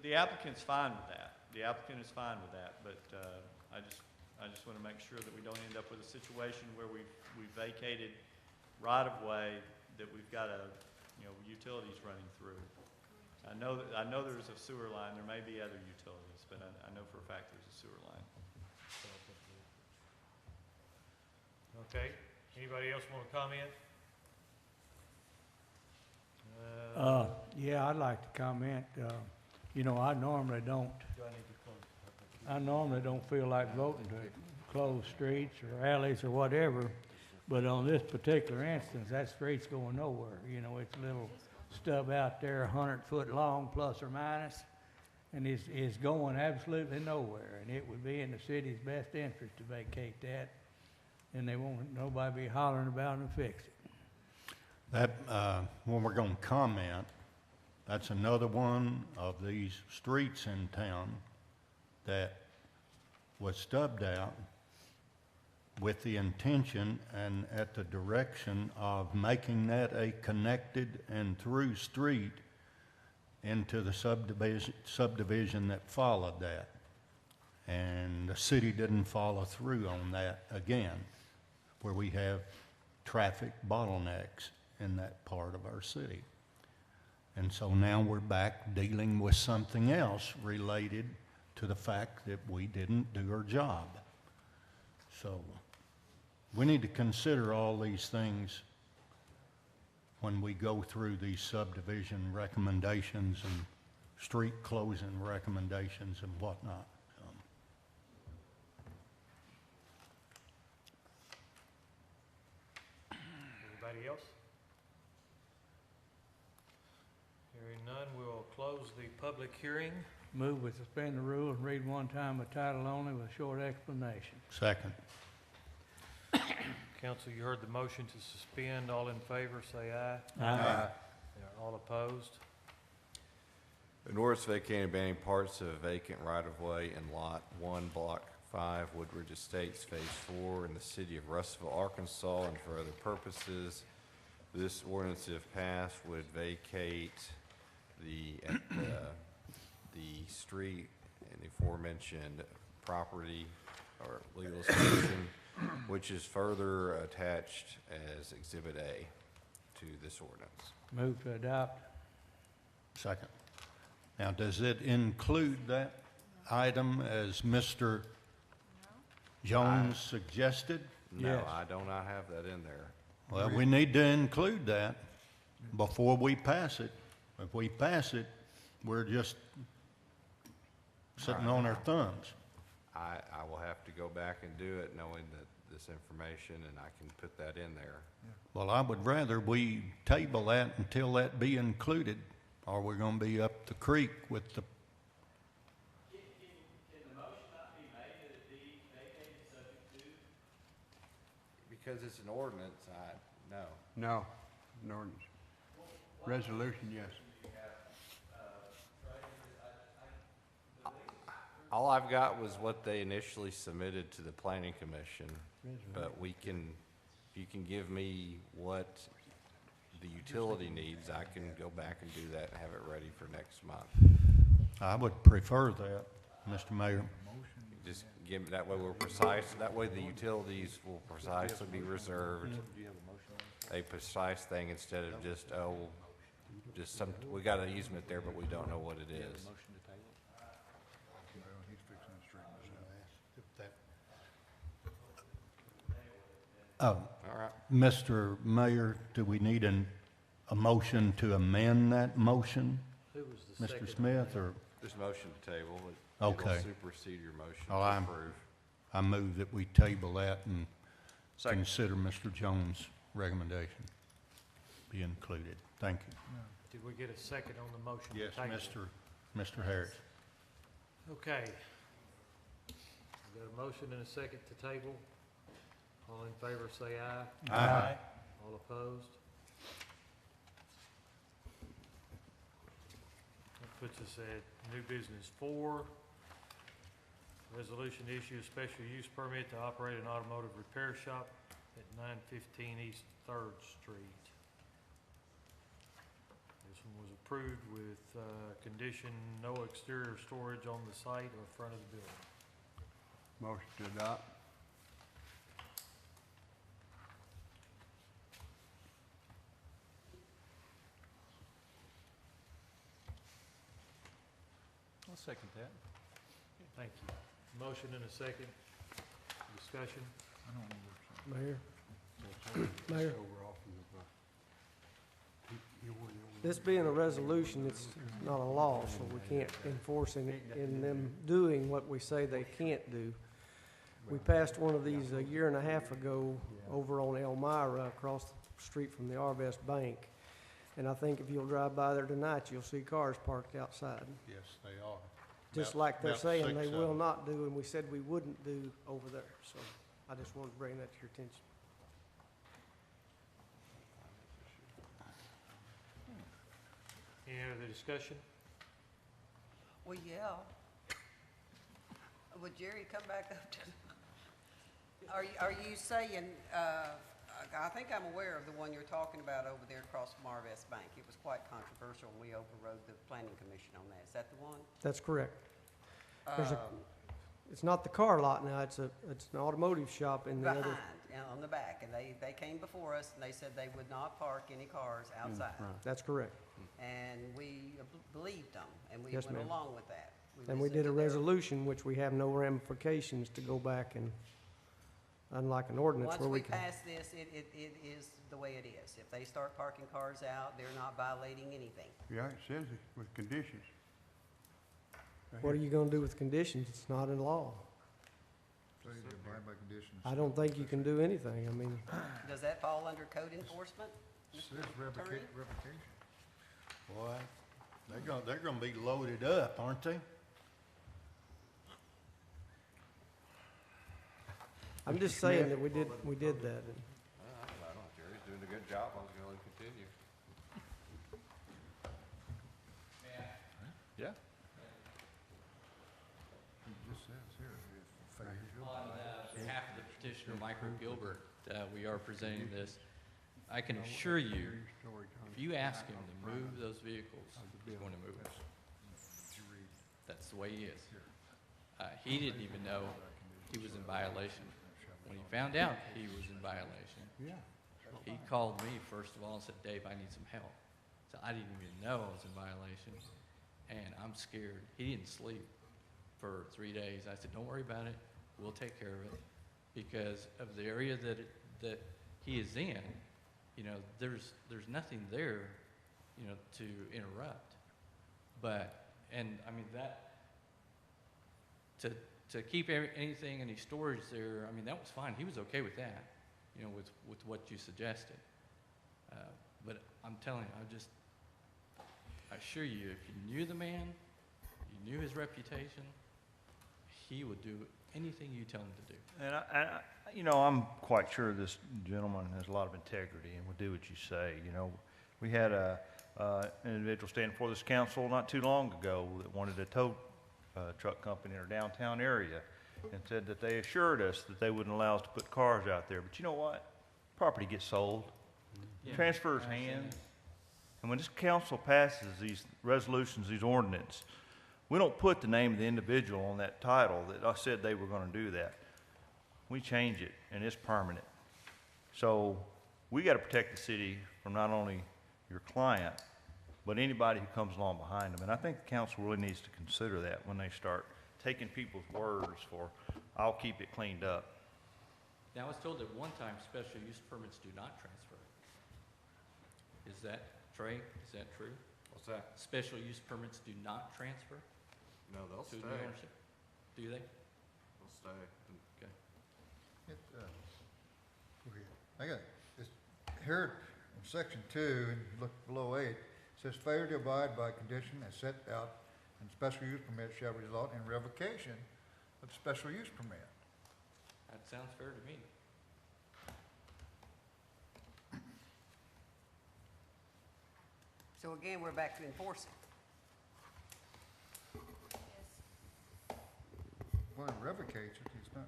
The applicant's fine with that. The applicant is fine with that, but I just want to make sure that we don't end up with a situation where we've vacated right-of-way that we've got utilities running through. I know there's a sewer line. There may be other utilities, but I know for a fact there's a sewer line. okay. Anybody else want to comment? Yeah, I'd like to comment. I normally don't. Do I need to close the public hearing? I normally don't feel like voting to close streets or alleys or whatever, but on this particular instance, that street's going nowhere. It's a little stub out there, 100 foot long, plus or minus, and it's going absolutely nowhere. And it would be in the city's best interest to vacate that, and they won't nobody be hollering about it and fix it. That, when we're going to comment, that's another one of these streets in town that was stubbed out with the intention and at the direction of making that a connected and through street into the subdivision that followed that. And the city didn't follow through on that again, where we have traffic bottlenecks in that part of our city. And so now we're back dealing with something else related to the fact that we didn't do our job. So we need to consider all these things when we go through these subdivision recommendations and street closing recommendations and whatnot. Anybody else? Hearing none, we'll close the public hearing. Move we suspend the rule and read one time by title only with a short explanation. Second. Council, you heard the motion to suspend. All in favor, say aye. Aye. All opposed? An ordinance vacating and banning parts of a vacant right-of-way in Lot 1, Block 5, Woodridge Estates, Phase 4, in the city of Russellville, Arkansas, and for other purposes. This ordinance, if passed, would vacate the street and the aforementioned property or legal extension, which is further attached as Exhibit A to this ordinance. Move to adopt. Second. Now, does it include that item as Mr. Jones suggested? No, Yes. I do not have that in there. Well, we need to include that before we pass it. If we pass it, we're just sitting on our thumbs. I will have to go back and do it knowing that this information, and I can put that in there. Well, I would rather we table that until that be included, or we're gonna be up the creek with the. Can the motion not be made that it be vacated subject to? Because it's an ordinance, no. No, an ordinance. Resolution, yes. All I've got was what they initially submitted to the planning commission, but if you can give me what the utility needs, I can go back and do that and have it ready for next month. I would prefer that, Mr. Mayor. Just give, that way we're precise, that way the utilities will precisely be reserved. A precise thing instead of just some, we got an easement there, but we don't know what it is. Oh, All right. Mr. Mayor, do we need a motion to amend that motion? Who was the second? Mr. Smith, or? Just motion to table. Okay. It'll supersede your motion Well, to approve. I move that we table that and Second. consider Mr. Jones' recommendation be included. Thank you. Did we get a second on the motion? to Yes, table? Mr. Harris. Okay. We got a motion and a second to table. All in favor, say aye. Aye. All opposed? That puts us at new business 4. Resolution to issue a special use permit to operate an automotive repair shop at 915 East 3rd Street. This one was approved with condition no exterior storage on the site or front of the building. Motion to adopt. I'll second that. Thank you. Motion and a second. Discussion. Mayor? Mayor? This being a resolution, it's not a law, so we can't enforce in them doing what we say they can't do. We passed one of these a year and a half ago over on Elmira across the street from the Arvest Bank. And I think if you'll drive by there tonight, you'll see cars parked outside. Yes, they are. Just About- like they're about saying 6 they of will them. not do, and we said we wouldn't do over there. So I just wanted to bring that to your attention. Any other discussion? Well, yeah. Would Jerry come back up to, are you saying, I think I'm aware of the one you're talking about over there across from Arvest Bank. It was quite controversial, and we overrode the planning commission on that. Is that the one? That's correct. There's a, It's not the car lot now, it's an automotive shop in the Behind, other. on the back, and they came before us, and they said they would not park any cars outside. That's correct. And we believed them, and we Yes, went ma'am. along with that. And we listened did a to their- resolution, which we have no ramifications to go back and, unlike an ordinance Once where we we can. pass this, it is the way it is. If they start parking cars out, they're not violating anything. Yeah, it says it with conditions. Right What are here. you gonna do with conditions? It's not in law. So you abide by conditions. I don't think you can do anything. I mean, Does that fall under code enforcement? It Mr. says Attorney? revocation. Boy, they're gonna be loaded up, aren't they? I'm just saying that we did that. I don't, Jerry's doing a good job, I was gonna continue. Yeah. It just says here, if failure. On behalf of the petitioner, Michael Gilbert, we are presenting this. I can assure you, if you ask him to move those vehicles, he's going to move them. That's the way he is. He didn't even know he was in violation. When he found out he was in violation, he called me first of all and said, "Dave, I need some help." So I didn't even know I was in violation, and I'm scared. He didn't sleep for 3 days. I said, "Don't worry about it. We'll take care of it," because of the area that he is in. You know, there's nothing there, you know, to interrupt. But, and I mean, that, to keep anything, any storage there, I mean, that was fine. He was okay with that, you know, with what you suggested. But I'm telling you, I assure you, if you knew the man, you knew his reputation, he would do anything you tell him to do. And you know, I'm quite sure this gentleman has a lot of integrity and will do what you say. You know, we had an individual stand before this council not too long ago that wanted a tow truck company in our downtown area and said that they assured us that they wouldn't allow us to put cars out there. But you know what? Property gets sold, transfers hands. And when this council passes these resolutions, these ordinances, we don't put the name of the individual on that title that I said they were going to do that. We change it, and it's permanent. So we got to protect the city from not only your client, but anybody who comes along behind them. And I think the council really needs to consider that when they start taking people's words for, "I'll keep it cleaned up." Now, I was told at one time, special use permits do not transfer. Is that, Trey, is that true? What's that? Special use permits do not transfer No, they'll to stay. new ownership? Do they? They'll stay. Okay. I got this, here in section 2, and look below 8, it says failure to abide by condition as set out in special use permit shall result in revocation of special use permit. That sounds fair to me. So again, we're back to enforcing. Well, it revocates it, it's not.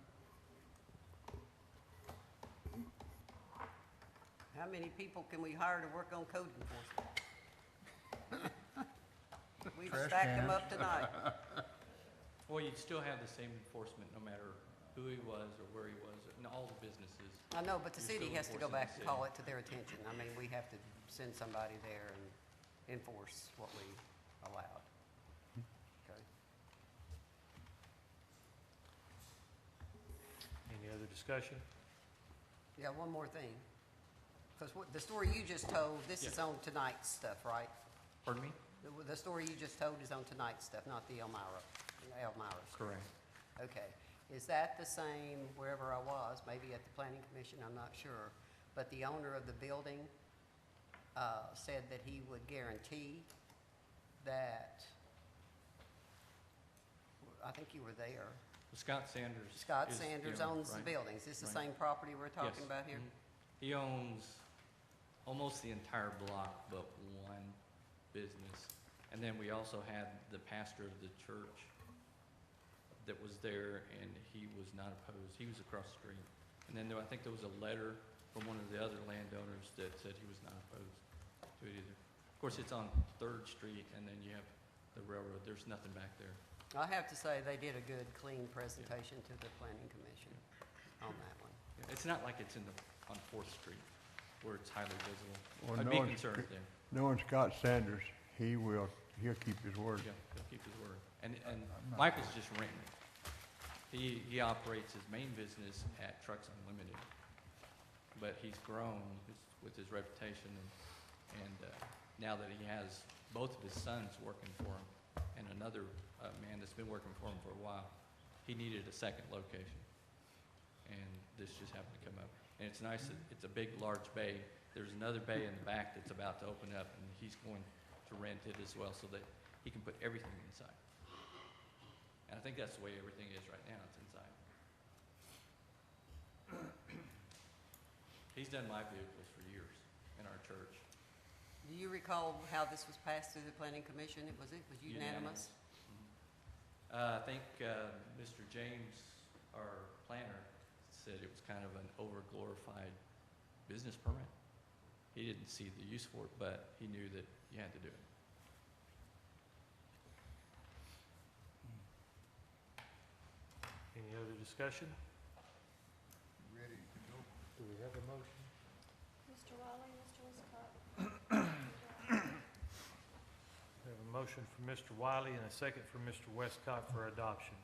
How many people can we hire to work on code enforcement? We've Trash stacked them cans. up tonight. Well, you'd still have the same enforcement no matter who he was or where he was, and all the businesses. I know, but the You're city still has to go enforcing back the and city. call it to their attention. I mean, we have to send somebody there and enforce what we allowed. Okay. Any other discussion? Yeah, one more thing. Because the story you just told, this is Yeah. on tonight's stuff, right? Pardon me? The story you just told is on tonight's stuff, not the Elmira story. Correct. Okay. Is that the same wherever I was, maybe at the planning commission, I'm not sure, but the owner of the building said that he would guarantee that, I think you were there. Scott Sanders. Scott is the Sanders owner, owns the right? buildings. Is this the Right. same property we're talking Yes. about here? Mhm. He owns almost the entire block but one business. And then we also had the pastor of the church that was there, and he was not opposed. He was across the street. And then I think there was a letter from one of the other landowners that said he was not opposed to it either. Of course, it's on 3rd Street, and then you have the railroad. There's nothing back there. I have to say, they did a good, clean presentation to the planning commission on that one. It's not like it's on 4th Street where it's highly visible. Well, I'd be concerned there. knowing Scott Sanders, he'll keep his word. Yeah, he'll keep his word. And Michael's just renting it. He operates his main business at Trucks Unlimited, but he's grown with his reputation, and now that he has both of his sons working for him and another man that's been working for him for a while, he needed a second location, and this just happened to come up. And it's nice that it's a big, large bay. There's another bay in the back that's about to open up, and he's going to rent it as well so that he can put everything inside. And I think that's the way everything is right now, it's inside. He's done my vehicles for years in our church. Do you recall how this was passed through the planning commission? Was unanimous? I think Mr. James, our planner, said it was kind of an over-glorified business permit. He didn't see the use for it, but he knew that you had to do it. Any other discussion? Ready to go. Do we have a motion? Mr. Wiley, Mr. Westcott. We have a motion from Mr. Wiley and a second from Mr. Westcott for adoption.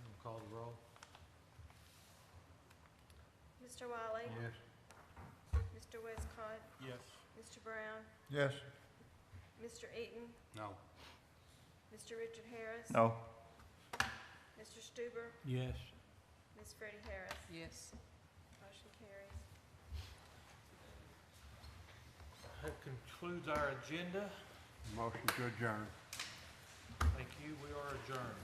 We'll call the roll. Mr. Wiley. Yes. Mr. Westcott. Yes. Mr. Brown. Yes. Mr. Eaton. No. Mr. Richard Harris. No. Mr. Stuber. Yes. Ms. Freddie Harris. Yes. Motion carries. That concludes our agenda. Motion to adjourn. Thank you. We are adjourned.